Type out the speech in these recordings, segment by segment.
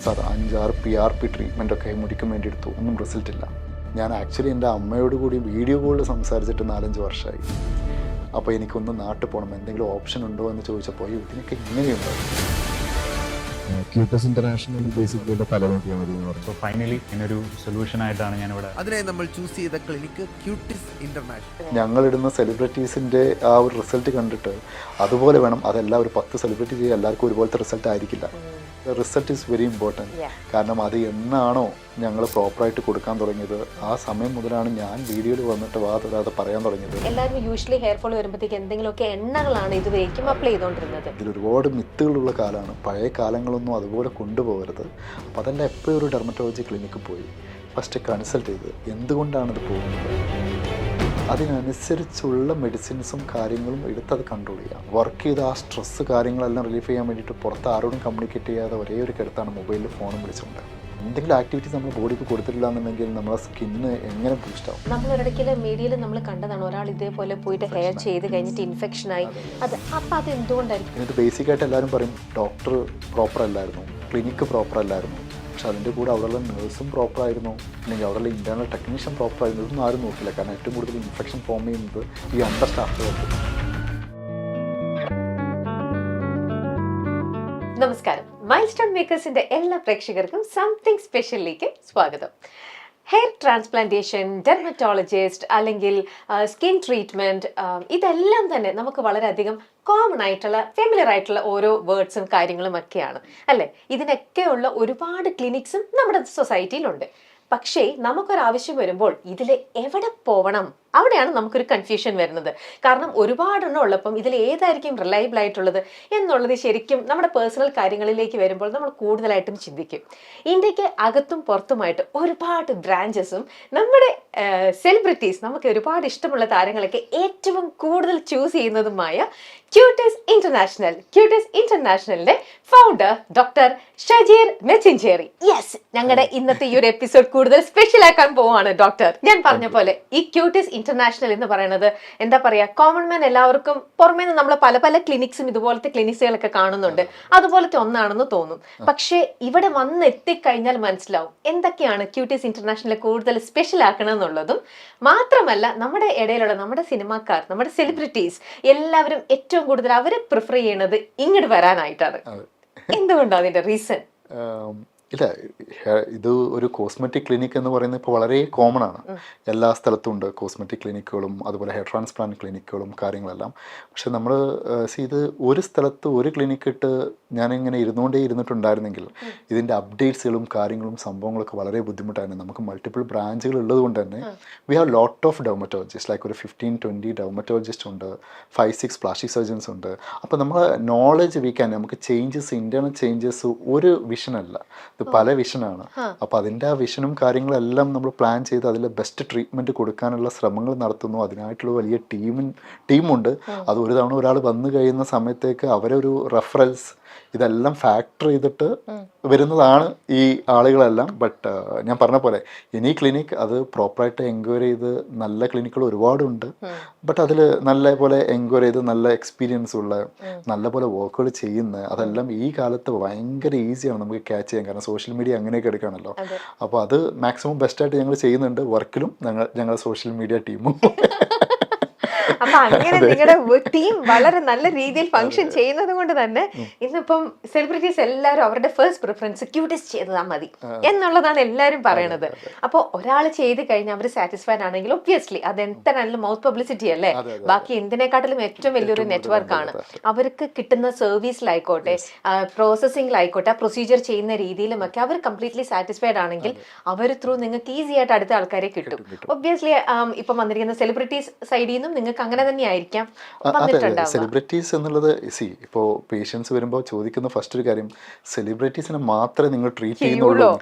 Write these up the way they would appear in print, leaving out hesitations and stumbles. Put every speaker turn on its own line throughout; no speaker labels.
Sir 5-6 PRP ട്രീറ്റ്മെൻറ്റൊക്കെ മുടിക്ക് വേണ്ടി എടുത്തു, ഒന്നും റിസൾട്ടില്ല. ഞാൻ ആക്ച്വലി എൻ്റെ അമ്മയോട് കൂടി വീഡിയോ കോളിൽ സംസാരിച്ചിട്ട് 4-5 വർഷമായി. അപ്പോൾ എനിക്കൊന്ന് നാട്ടിൽ പോകണം, എന്തെങ്കിലും ഓപ്ഷൻ ഉണ്ടോ എന്ന് ചോദിച്ചപ്പോൾ ഇതിനൊക്കെ ഇങ്ങനെയുണ്ടോ.
ക്യൂട്ടസ് ഇന്റർനാഷണൽ ബേസിക്കലി തല നോക്കിയാൽ മതി എന്ന് പറഞ്ഞു.
ഫൈനലി ഇതിനൊരു സൊല്യൂഷൻ ആയിട്ടാണ് ഞാനിവിടെ.
അതിനായി നമ്മൾ ചൂസ് ചെയ്ത ക്ലിനിക്ക് ക്യൂട്ടിസ് ഇന്റർനാഷണൽ.
ഞങ്ങളിടുന്ന സെലിബ്രിറ്റീസിൻ്റെ ആ ഒരു റിസൾട്ട് കണ്ടിട്ട് അതുപോലെ വേണം, അതെല്ലാം ഒരു 10 സെലിബ്രിറ്റി ചെയ്യുക, എല്ലാവർക്കും ഒരുപോലത്തെ റിസൾട്ട് ആയിരിക്കില്ല. Result is very important. കാരണം അത് എന്നാണോ ഞങ്ങൾ പ്രോപ്പറായിട്ട് കൊടുക്കാൻ തുടങ്ങിയത്, ആ സമയം മുതലാണ് ഞാൻ വീഡിയോയിൽ വന്നിട്ട് വാതൊരാതെ പറയാൻ തുടങ്ങിയത്.
എല്ലാവരും യൂഷ്വലി ഹെയർ ഫോൾ വരുമ്പോഴത്തേക്ക് എന്തെങ്കിലുമൊക്കെ എണ്ണകളാണ് ഇതുവരേക്കും അപ്ലൈ ചെയ്തുകൊണ്ടിരുന്നത്.
ഇതിൽ ഒരുപാട് മിത്തുകളുള്ള കാലമാണ്, പഴയ കാലങ്ങളൊന്നും അതുപോലെ കൊണ്ടുപോകരുത്. അപ്പോൾ അതെല്ലാം എപ്പോഴും ഒരു ഡെർമറ്റോളജി ക്ലിനിക്കിൽ പോയി ഫസ്റ്റ് കൺസൾട്ട് ചെയ്ത് എന്തുകൊണ്ടാണിത് പോകുന്നത്, അതിനനുസരിച്ചുള്ള മെഡിസിൻസും കാര്യങ്ങളും എടുത്തത് കൺട്രോൾ ചെയ്യാം. വർക്ക് ചെയ്ത് ആ സ്ട്രെസ്സ് കാര്യങ്ങളെല്ലാം റിലീഫ് ചെയ്യാൻ വേണ്ടിയിട്ട് പുറത്ത് ആരോടും കമ്മ്യൂണിക്കേറ്റ് ചെയ്യാതെ ഒരേ ഒരു കരുത്താണ് മൊബൈലിൽ ഫോണും വിളിച്ചുകൊണ്ട്. എന്തെങ്കിലും ആക്ടിവിറ്റീസ് നമ്മൾ ബോഡിക്ക് കൊടുത്തിട്ടില്ല എന്നുണ്ടെങ്കിൽ നമ്മളെ സ്കിന്നിന് എങ്ങനെ ബൂസ്റ്റ് ആവും.
നമ്മളിടയ്ക്കിൽ മീഡിയയിൽ നമ്മൾ കണ്ടതാണ് ഒരാൾ ഇതേപോലെ പോയിട്ട് ഹെയർ ചെയ്ത് കഴിഞ്ഞിട്ട് ഇൻഫെക്ഷനായി. അപ്പം അത് എന്തുകൊണ്ടായിരിക്കും?
എന്നിട്ട് ബേസിക്കായിട്ട് എല്ലാവരും പറയും ഡോക്ടർ പ്രോപ്പർ അല്ലായിരുന്നു, ക്ലിനിക്ക് പ്രോപ്പർ അല്ലായിരുന്നു. പക്ഷെ അതിൻ്റെ കൂടെ അവിടെയുള്ള നേഴ്സും പ്രോപ്പറായിരുന്നു, അല്ലെങ്കിൽ അവിടെയുള്ള ഇൻറ്റേർണൽ ടെക്നീഷ്യൻ പ്രോപ്പറായിരുന്നു. ഇതൊന്നും ആരും നോക്കില്ല. കാരണം ഏറ്റവും കൂടുതൽ ഇൻഫെക്ഷൻ ഫോം ചെയ്യുന്നത് ഈ അണ്ടർ സ്റ്റാഫുകൾക്ക്.
നമസ്കാരം, മൈൽസ്റ്റോൺ മേക്കേഴ്സിന്റെ എല്ലാ പ്രേക്ഷകർക്കും സംതിങ് സ്പെഷ്യലിലേക്ക് സ്വാഗതം. ഹെയർ ട്രാൻസ്പ്ലാന്റേഷൻ, ഡെർമറ്റോളജിസ്റ്റ് അല്ലെങ്കിൽ സ്കിൻ ട്രീറ്റ്മെന്റ്, ഇതെല്ലാം തന്നെ നമുക്ക് വളരെയധികം കോമൺ ആയിട്ടുള്ള ഫെമിലിയർ ആയിട്ടുള്ള ഓരോ വേർഡ്സും കാര്യങ്ങളും ഒക്കെയാണ് അല്ലേ. ഇതിനൊക്കെയുള്ള ഒരുപാട് ക്ലിനിക്സും നമ്മുടെ സൊസൈറ്റിയിലുണ്ട്. പക്ഷേ നമുക്കൊരാവശ്യം വരുമ്പോൾ ഇതിൽ എവിടെ പോകണം, അവിടെയാണ് നമുക്കൊരു കൺഫ്യൂഷൻ വരുന്നത്. കാരണം ഒരുപാടെണ്ണം ഉള്ളപ്പം ഇതിൽ ഏതായിരിക്കും റിലയബിൾ ആയിട്ടുള്ളത് എന്നുള്ളത് ശരിക്കും നമ്മുടെ പേഴ്സണൽ കാര്യങ്ങളിലേക്ക് വരുമ്പോൾ നമ്മൾ കൂടുതലായിട്ടും ചിന്തിക്കും. ഇന്ത്യക്ക് അകത്തും പുറത്തുമായിട്ട് ഒരുപാട് ബ്രാഞ്ചസും നമ്മുടെ സെലിബ്രിറ്റീസ്, നമുക്ക് ഒരുപാട് ഇഷ്ടമുള്ള താരങ്ങളൊക്കെ ഏറ്റവും കൂടുതൽ ചൂസ് ചെയ്യുന്നതുമായ Cutis ഇന്റർനാഷണലിന്റെ founder doctor Shajeer മെച്ചിഞ്ചേരി. Yes, ഞങ്ങളുടെ ഇന്നത്തെ ഈ ഒരു എപ്പിസോഡ് കൂടുതൽ സ്പെഷ്യൽ ആക്കാൻ പോവാണ് ഡോക്ടർ. ഞാൻ പറഞ്ഞ പോലെ ഈ ക്യൂട്ടിസ് ഇന്റർനാഷണൽ എന്ന് പറയുന്നത് എന്താ പറയാ, കോമൺ മാൻ എല്ലാവർക്കും പുറമേ നിന്ന് നമ്മൾ പല പല ക്ലിനിക്സും ഇതുപോലത്തെ ക്ലിനിക്സുകളൊക്കെ കാണുന്നുണ്ട്, അതുപോലത്തെ ഒന്നാണെന്ന് തോന്നും. പക്ഷേ ഇവിടെ വന്ന് എത്തിക്കഴിഞ്ഞാൽ മനസ്സിലാവും എന്തൊക്കെയാണ് ക്യൂട്ടിസ് ഇന്റർനാഷണൽ കൂടുതൽ സ്പെഷ്യൽ ആക്കണമെന്നുള്ളതും. മാത്രമല്ല നമ്മുടെ ഇടയിലുള്ള നമ്മുടെ സിനിമാക്കാർ, നമ്മുടെ സെലിബ്രിറ്റീസ് എല്ലാവരും ഏറ്റവും കൂടുതൽ അവര് പ്രിഫർ ചെയ്യണത് ഇങ്ങോട്ട് വരാനായിട്ടാണ്. എന്തുകൊണ്ടാണ് അതിന്റെ റീസൺ?
ഇല്ല, ഇത് ഒരു കോസ്മെറ്റിക് ക്ലിനിക്ക് എന്ന് പറയുന്നത് ഇപ്പോൾ വളരെ കോമൺ ആണ്. എല്ലാ സ്ഥലത്തും ഉണ്ട് കോസ്മെറ്റിക് ക്ലിനിക്കുകളും അതുപോലെ ഹെയർ ട്രാൻസ്പ്ലാന്റ് ക്ലിനിക്കുകളും കാര്യങ്ങളെല്ലാം. പക്ഷെ നമ്മൾ ഇത് ഒരു സ്ഥലത്ത് ഒരു ക്ലിനിക്ക് ഇട്ട് ഞാനിങ്ങനെ ഇരുന്നിട്ടുണ്ടായിരുന്നെങ്കിൽ ഇതിൻ്റെ അപ്ഡേറ്റ്സുകളും കാര്യങ്ങളും സംഭവങ്ങളൊക്കെ വളരെ ബുദ്ധിമുട്ടായിരുന്നു. നമുക്ക് മൾട്ടിപ്പിൾ ബ്രാഞ്ചുകൾ ഉള്ളത് കൊണ്ട് തന്നെ V have lot of dermatologist, like ഒരു 15-20 ഡെർമറ്റോളജിസ്റ്റ് ഉണ്ട്, 5-6 പ്ലാസ്റ്റിക് സർജൻസ് ഉണ്ട്. അപ്പോൾ നമ്മളെ നോളജ് വീക്കാൻ നമുക്ക് ചേഞ്ചസ്, ഇൻറ്റേർണൽ ചേഞ്ചസ് ഒരു വിഷനല്ല, ഇത് പല വിഷനാണ്. അപ്പോൾ അതിൻ്റെ ആ വിഷനും കാര്യങ്ങളെല്ലാം നമ്മൾ പ്ലാൻ ചെയ്ത് അതിൽ ബെസ്റ്റ് ട്രീറ്റ്മെൻറ്റ് കൊടുക്കാനുള്ള ശ്രമങ്ങൾ നടത്തുന്നു. അതിനായിട്ടുള്ള വലിയ ടീമുണ്ട്. അത് ഒരു തവണ ഒരാൾ വന്നു കഴിയുന്ന സമയത്തേക്ക് അവരൊരു റെഫറൻസ് ഇതെല്ലാം ഫാക്ടർ ചെയ്തിട്ട് വരുന്നതാണ് ഈ ആളുകളെല്ലാം. ബട്ട് ഞാൻ പറഞ്ഞ പോലെ ഇനി ക്ലിനിക് അത് പ്രോപ്പറായിട്ട് എൻക്വയറി ചെയ്ത് നല്ല ക്ലിനിക്കുകൾ ഒരുപാടുണ്ട്. ബട്ട് അതിൽ നല്ല പോലെ എൻക്വയറി ചെയ്ത് നല്ല എക്സ്പീരിയൻസ് ഉള്ള നല്ല പോലെ വർക്കുകൾ ചെയ്യുന്ന അതെല്ലാം ഈ കാലത്ത് ഭയങ്കര ഈസിയാണ് നമുക്ക് ക്യാച്ച് ചെയ്യാൻ. കാരണം സോഷ്യൽ മീഡിയ അങ്ങനെയൊക്കെ എടുക്കുകയാണല്ലോ. അപ്പോൾ അത് മാക്സിമം ബെസ്റ്റായിട്ട് ഞങ്ങൾ ചെയ്യുന്നുണ്ട് വർക്കിലും, ഞങ്ങളുടെ സോഷ്യൽ മീഡിയ ടീമും.
അപ്പൊ അങ്ങനെ നിങ്ങളുടെ ടീം വളരെ നല്ല രീതിയിൽ ഫംഗ്ഷൻ ചെയ്യുന്നത് കൊണ്ട് തന്നെ ഇന്നിപ്പം സെലിബ്രിറ്റീസ് എല്ലാവരും അവരുടെ ഫസ്റ്റ് പ്രിഫറൻസ് ക്യൂട്ടിസ് ചെയ്താൽ മതി എന്നുള്ളതാണ് എല്ലാവരും പറയണത്. അപ്പോൾ ഒരാൾ ചെയ്ത് കഴിഞ്ഞാൽ അവർ സാറ്റിസ്ഫൈഡ് ആണെങ്കിൽ ഒബ്വിയസ്ലി അത് എന്തായാലും മൗത്ത് പബ്ലിസിറ്റി അല്ലേ. ബാക്കി എന്തിനെക്കാട്ടിലും ഏറ്റവും വലിയൊരു നെറ്റ്വർക്ക് ആണ്. അവർക്ക് കിട്ടുന്ന സർവീസിലായിക്കോട്ടെ, പ്രോസസ്സിംഗിലായിക്കോട്ടെ, ആ പ്രൊസീജിയർ ചെയ്യുന്ന രീതിയിലുമൊക്കെ അവർ കംപ്ലീറ്റ്ലി സാറ്റിസ്ഫൈഡ് ആണെങ്കിൽ അവർ ത്രൂ നിങ്ങൾക്ക് ഈസി ആയിട്ട് അടുത്ത ആൾക്കാരെ കിട്ടും. ഒബ്വിയസ്ലി ഇപ്പം വന്നിരിക്കുന്ന സെലിബ്രിറ്റീസ് സൈഡിൽ നിന്നും നിങ്ങൾക്ക് അങ്ങനെ തന്നെ ആയിരിക്കാം.
സെലിബ്രിറ്റീസ് എന്നുള്ളത് ഇപ്പോൾ പേഷ്യൻസ് വരുമ്പോൾ ചോദിക്കുന്ന ഫസ്റ്റ് ഒരു കാര്യം, സെലിബ്രിറ്റീസിനെ മാത്രമേ നിങ്ങൾ ട്രീറ്റ്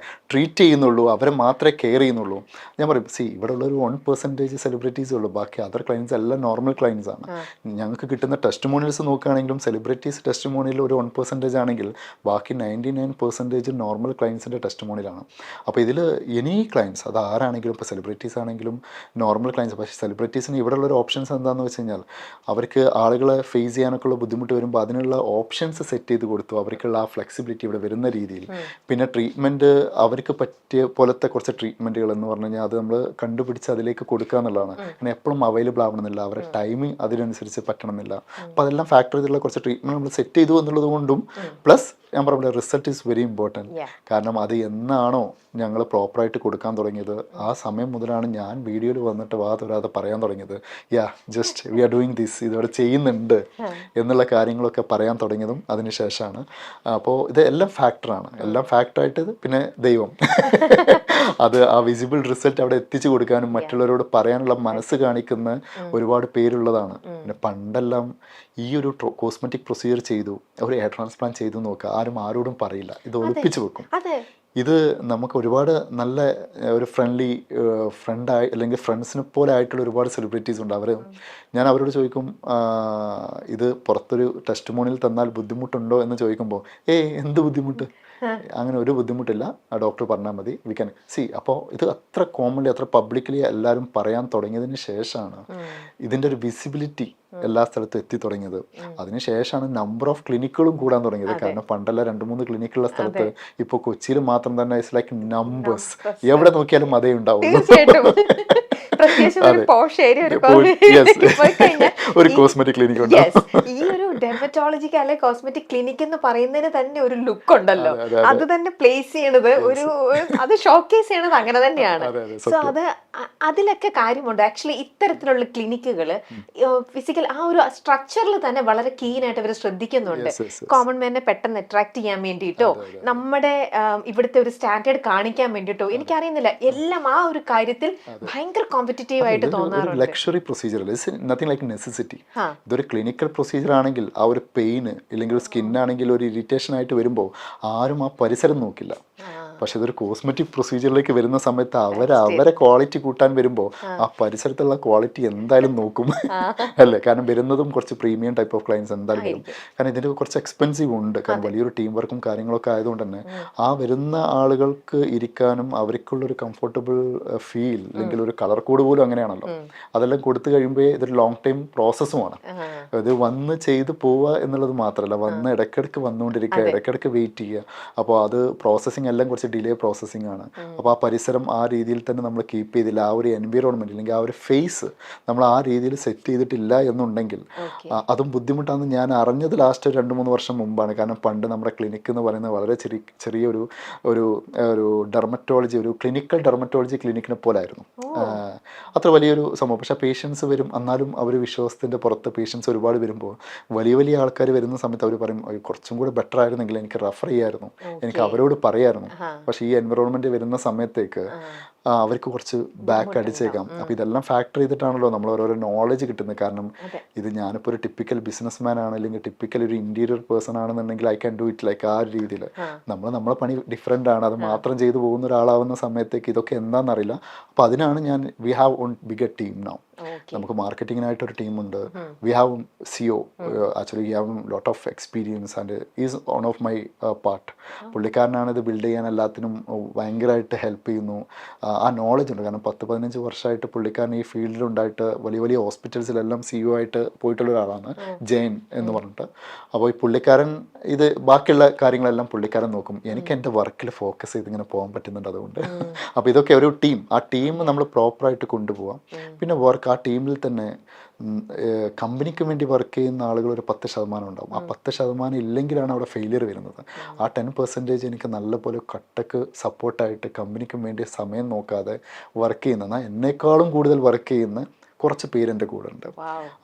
ചെയ്യുന്നുള്ളൂ, അവരെ മാത്രമേ കെയർ ചെയ്യുന്നുള്ളൂ. ഞാൻ പറയും ഇവിടെ ഉള്ളൊരു 1% സെലിബ്രിറ്റീസേ ഉള്ളൂ, ബാക്കി അതർ ക്ലയൻസ് എല്ലാം നോർമൽ ക്ലയൻസ് ആണ്. ഞങ്ങൾക്ക് കിട്ടുന്ന ടെസ്റ്റിമോണിയൽസ് നോക്കുകയാണെങ്കിലും സെലിബ്രിറ്റീസ് ടെസ്റ്റിമോണിയൽ ഒരു 1% ആണെങ്കിൽ ബാക്കി 99% നോർമൽ ക്ലയൻസിൻ്റെ ടെസ്റ്റിമോണിയലാണ്. അപ്പോൾ ഇതിൽ എനി ക്ലയൻസ് അത് ആരാണെങ്കിലും, ഇപ്പോൾ സെലിബ്രിറ്റീസ് ആണെങ്കിലും നോർമൽ ക്ലയൻസ്. പക്ഷേ സെലിബ്രിറ്റീസിന് ഇവിടെ ഉള്ളൊരു ഓപ്ഷൻസ് എന്താണെന്ന് എന്താണെന്ന് വെച്ച് കഴിഞ്ഞാൽ അവർക്ക് ആളുകളെ ഫേസ് ചെയ്യാനൊക്കെ ഉള്ള ബുദ്ധിമുട്ട് വരുമ്പോൾ അതിനുള്ള ഓപ്ഷൻസ് സെറ്റ് ചെയ്ത് കൊടുത്തു, അവർക്കുള്ള ആ ഫ്ലെക്സിബിലിറ്റി ഇവിടെ വരുന്ന രീതിയിൽ. പിന്നെ ട്രീറ്റ്മെൻറ്റ് അവർക്ക് പറ്റിയ പോലത്തെ കുറച്ച് ട്രീറ്റ്മെൻറ്റുകൾ എന്ന് പറഞ്ഞു കഴിഞ്ഞാൽ അത് നമ്മൾ കണ്ടുപിടിച്ച് അതിലേക്ക് കൊടുക്കുക എന്നുള്ളതാണ്. കാരണം എപ്പോഴും അവൈലബിൾ ആവണമെന്നില്ല, അവരുടെ ടൈമിങ് അതിനനുസരിച്ച് പറ്റണമെന്നില്ല. അപ്പോൾ അതെല്ലാം ഫാക്ടർ ചെയ്തുള്ള കുറച്ച് ട്രീറ്റ്മെൻറ്റ് നമ്മൾ സെറ്റ് ചെയ്തു എന്നുള്ളത് കൊണ്ടും പ്ലസ് ഞാൻ പറഞ്ഞ റിസൾട്ട് ഈസ് വെരി ഇമ്പോർട്ടൻറ്റ്. കാരണം അത് എന്നാണോ ഞങ്ങൾ പ്രോപ്പറായിട്ട് കൊടുക്കാൻ തുടങ്ങിയത് ആ സമയം മുതലാണ് ഞാൻ വീഡിയോയിൽ വന്നിട്ട് വാതൊരാതെ പറയാൻ തുടങ്ങിയത്, just we are doing this, ഇതോടെ ചെയ്യുന്നുണ്ട് എന്നുള്ള കാര്യങ്ങളൊക്കെ പറയാൻ തുടങ്ങിയതും അതിനുശേഷമാണ്. അപ്പോൾ ഇത് എല്ലാം ഫാക്ടറാണ്, എല്ലാം ഫാക്ടറായിട്ട് പിന്നെ ദൈവം അത് ആ വിസിബിൾ റിസൾട്ട് അവിടെ എത്തിച്ചു കൊടുക്കാനും മറ്റുള്ളവരോട് പറയാനുള്ള മനസ്സ് കാണിക്കുന്ന ഒരുപാട് പേരുള്ളതാണ്. പിന്നെ പണ്ടെല്ലാം ഈ ഒരു കോസ്മെറ്റിക് പ്രൊസീജിയർ ചെയ്തു, ഒരു ഹെയർ ട്രാൻസ്പ്ലാന്റ് ചെയ്തു നോക്കുക, ആരും ആരോടും പറയില്ല, ഇത് ഒളിപ്പിച്ചു വെക്കും. ഇത് നമുക്ക് ഒരുപാട് നല്ല ഒരു ഫ്രണ്ടായി അല്ലെങ്കിൽ ഫ്രണ്ട്സിനെ പോലെ ആയിട്ടുള്ള ഒരുപാട് സെലിബ്രിറ്റീസ് ഉണ്ട്. ഞാൻ അവരോട് ചോദിക്കും, ഇത് പുറത്തൊരു ടെസ്റ്റ് മോണിൽ തന്നാൽ ബുദ്ധിമുട്ടുണ്ടോ എന്ന് ചോദിക്കുമ്പോൾ എന്ത് ബുദ്ധിമുട്ട്, അങ്ങനെ ഒരു ബുദ്ധിമുട്ടില്ല, ആ ഡോക്ടർ പറഞ്ഞാൽ മതി, വി ക്യാൻ സി. അപ്പോൾ ഇത് അത്ര കോമൺലി അത്ര പബ്ലിക്കലി എല്ലാവരും പറയാൻ തുടങ്ങിയതിന് ശേഷമാണ് ഇതിൻ്റെ ഒരു വിസിബിലിറ്റി എല്ലാ സ്ഥലത്തും എത്തി തുടങ്ങിയത്. അതിനുശേഷമാണ് നമ്പർ ഓഫ് ക്ലിനിക്കുകളും കൂടാൻ തുടങ്ങിയത്. കാരണം പണ്ടെല്ലാം 2-3 ക്ലിനിക്കുള്ള സ്ഥലത്ത് ഇപ്പോൾ കൊച്ചിയിൽ മാത്രം തന്നെ ഇറ്റ്സ് ലൈക്ക് നമ്പേഴ്സ്, എവിടെ നോക്കിയാലും അതേ ഉണ്ടാവുള്ളൂ. ഒരു കോസ്മെറ്റിക് ക്ലിനിക് ഉണ്ട്.
ഈ ഒരു ഡെർമറ്റോളജിക്ക് അല്ലെ കോസ്മെറ്റിക് ക്ലിനിക് എന്ന് പറയുന്നതിന് തന്നെ ഒരു ലുക്ക് ഉണ്ടല്ലോ, അത് തന്നെ പ്ലേസ് ചെയ്യണത് അത് ഷോക്കേസ് ചെയ്യണത് അങ്ങനെ തന്നെയാണ്. സോ അതിലൊക്കെ കാര്യമുണ്ട്. ആക്ച്വലി ഇത്തരത്തിലുള്ള ക്ലിനിക്കുകള് ഫിസിക്കൽ ആ ഒരു സ്ട്രക്ചറിൽ തന്നെ വളരെ കീൻ ആയിട്ട് അവർ ശ്രദ്ധിക്കുന്നുണ്ട്. കോമൺ മാനെ പെട്ടെന്ന് അട്രാക്ട് ചെയ്യാൻ വേണ്ടിയിട്ടോ നമ്മുടെ ഇവിടുത്തെ ഒരു സ്റ്റാൻഡേർഡ് കാണിക്കാൻ വേണ്ടിയിട്ടോ എനിക്കറിയുന്നില്ല, എല്ലാം ആ ഒരു കാര്യത്തിൽ ഭയങ്കര കോമ്പറ്റീറ്റീവ് ആയിട്ട് തോന്നാറുണ്ട്.
Luxury procedure nothing like necessity. ഇതൊരു ക്ലിനിക്കൽ പ്രൊസീജിയർ ആണെങ്കിൽ ആ ഒരു പെയിന് അല്ലെങ്കിൽ ഒരു സ്കിന്നാണെങ്കിൽ ഒരു ഇറിറ്റേഷൻ ആയിട്ട് വരുമ്പോൾ ആരും ആ പരിസരം നോക്കില്ല. പക്ഷെ ഇതൊരു കോസ്മെറ്റിക് പ്രൊസീജിയറിലേക്ക് വരുന്ന സമയത്ത് അവരെ ക്വാളിറ്റി കൂട്ടാൻ വരുമ്പോൾ ആ പരിസരത്തുള്ള ക്വാളിറ്റി എന്തായാലും നോക്കും അല്ലേ. കാരണം വരുന്നതും കുറച്ച് പ്രീമിയം ടൈപ്പ് ഓഫ് ക്ലയൻസ് എന്തായാലും വരും. കാരണം ഇതിന് കുറച്ച് എക്സ്പെൻസീവ് ഉണ്ട്. കാരണം വലിയൊരു ടീം വർക്കും കാര്യങ്ങളൊക്കെ ആയതുകൊണ്ട് തന്നെ ആ വരുന്ന ആളുകൾക്ക് ഇരിക്കാനും അവർക്കുള്ളൊരു കംഫർട്ടബിൾ ഫീൽ അല്ലെങ്കിൽ ഒരു കളർ കോഡ് പോലും അങ്ങനെയാണല്ലോ, അതെല്ലാം കൊടുത്തു കഴിയുമ്പോൾ ഇതൊരു ലോങ് ടൈം പ്രോസസ്സുമാണ്. ഇത് വന്ന് ചെയ്ത് പോവുക എന്നുള്ളത് മാത്രമല്ല, വന്ന് ഇടയ്ക്കിടയ്ക്ക് വന്നുകൊണ്ടിരിക്കുക, ഇടയ്ക്കിടയ്ക്ക് വെയിറ്റ് ചെയ്യുക. അപ്പോൾ അത് പ്രോസസ്സിങ് എല്ലാം കുറച്ച് ഡിലേ പ്രോസസ്സിംഗ് ആണ്. അപ്പോൾ ആ പരിസരം ആ രീതിയിൽ തന്നെ നമ്മൾ കീപ്പ് ചെയ്തില്ല, ആ ഒരു എൻവയറോൺമെന്റ് അല്ലെങ്കിൽ ആ ഒരു ഫേസ് നമ്മൾ ആ രീതിയിൽ സെറ്റ് ചെയ്തിട്ടില്ല എന്നുണ്ടെങ്കിൽ അതും ബുദ്ധിമുട്ടാണെന്ന് ഞാൻ അറിഞ്ഞത് ലാസ്റ്റ് 2-3 വർഷം മുമ്പാണ്. കാരണം പണ്ട് നമ്മുടെ ക്ലിനിക്ക് എന്ന് പറയുന്നത് വളരെ ചെറിയൊരു ഒരു ഡെർമറ്റോളജി, ഒരു ക്ലിനിക്കൽ ഡെർമറ്റോളജി ക്ലിനിക്കിനെ പോലെ ആയിരുന്നു. അത്ര വലിയൊരു സംഭവം. പക്ഷേ പേഷ്യൻസ് വരും, എന്നാലും അവർ വിശ്വാസത്തിൻ്റെ പുറത്ത് പേഷ്യൻസ് ഒരുപാട് വരുമ്പോൾ വലിയ ആൾക്കാർ വരുന്ന സമയത്ത് അവർ പറയും കുറച്ചും കൂടെ ബെറ്റർ ആയിരുന്നെങ്കിൽ എനിക്ക് റെഫർ ചെയ്യായിരുന്നു, എനിക്ക് അവരോട് പറയായിരുന്നു. പക്ഷേ ഈ എൻവറോൺമെന്റ് വരുന്ന സമയത്തേക്ക് അവർക്ക് കുറച്ച് ബാക്ക് അടിച്ചേക്കാം. അപ്പോൾ ഇതെല്ലാം ഫാക്ടർ ചെയ്തിട്ടാണല്ലോ നമ്മൾ ഓരോരോ നോളജ് കിട്ടുന്നത്. കാരണം ഇത് ഞാനിപ്പോൾ ഒരു ടിപ്പിക്കൽ ബിസിനസ് മാൻ ആണ് അല്ലെങ്കിൽ ടിപ്പിക്കൽ ഒരു ഇന്റീരിയർ പേഴ്സൺ ആണെന്നുണ്ടെങ്കിൽ I can do it like ആ ഒരു രീതിയിൽ. നമ്മളെ പണി ഡിഫറെൻ്റ് ആണ്, അത് മാത്രം ചെയ്തു പോകുന്ന ഒരാളാവുന്ന സമയത്തേക്ക് ഇതൊക്കെ എന്താണെന്നറിയില്ല. അപ്പോൾ അതിനാണ് we have own bigger team now. നമുക്ക് മാർക്കറ്റിങ്ങിനായിട്ടൊരു ടീമുണ്ട്. We have CO, actually we have lot of experience and is one of my part. പുള്ളിക്കാരനാണ് ഇത് ബിൽഡ് ചെയ്യാൻ എല്ലാത്തിനും ഭയങ്കരമായിട്ട് ഹെൽപ്പ് ചെയ്യുന്നു. ആ നോളജ് ഉണ്ട്. കാരണം 10-15 വർഷമായിട്ട് പുള്ളിക്കാരൻ ഈ ഫീൽഡിലുണ്ടായിട്ട് വലിയ ഹോസ്പിറ്റൽസിലെല്ലാം സിഇഒ ആയിട്ട് പോയിട്ടുള്ള ഒരാളാണ്, ജെയിൻ എന്ന് പറഞ്ഞിട്ട്. അപ്പോൾ ഈ പുള്ളിക്കാരൻ ഇത് ബാക്കിയുള്ള കാര്യങ്ങളെല്ലാം പുള്ളിക്കാരൻ നോക്കും. എനിക്ക് എൻ്റെ വർക്കിൽ ഫോക്കസ് ചെയ്ത് ഇങ്ങനെ പോകാൻ പറ്റുന്നുണ്ട്. അതുകൊണ്ട് അപ്പോൾ ഇതൊക്കെ ഒരു ടീം, ആ ടീം നമ്മൾ പ്രോപ്പറായിട്ട് കൊണ്ടുപോകാം. പിന്നെ ആ ടീമിൽ തന്നെ കമ്പനിക്ക് വേണ്ടി വർക്ക് ചെയ്യുന്ന ആളുകൾ ഒരു 10% ഉണ്ടാവും. ആ 10% ഇല്ലെങ്കിലാണ് അവിടെ ഫെയിലിയർ വരുന്നത്. ആ 10% എനിക്ക് നല്ലപോലെ കട്ടക്ക് സപ്പോർട്ടായിട്ട് കമ്പനിക്കും വേണ്ടി സമയം നോക്കാതെ വർക്ക് ചെയ്യുന്ന, എന്നേക്കാളും കൂടുതൽ വർക്ക് ചെയ്യുന്ന കുറച്ച് പേര് എൻ്റെ കൂടെ ഉണ്ട്.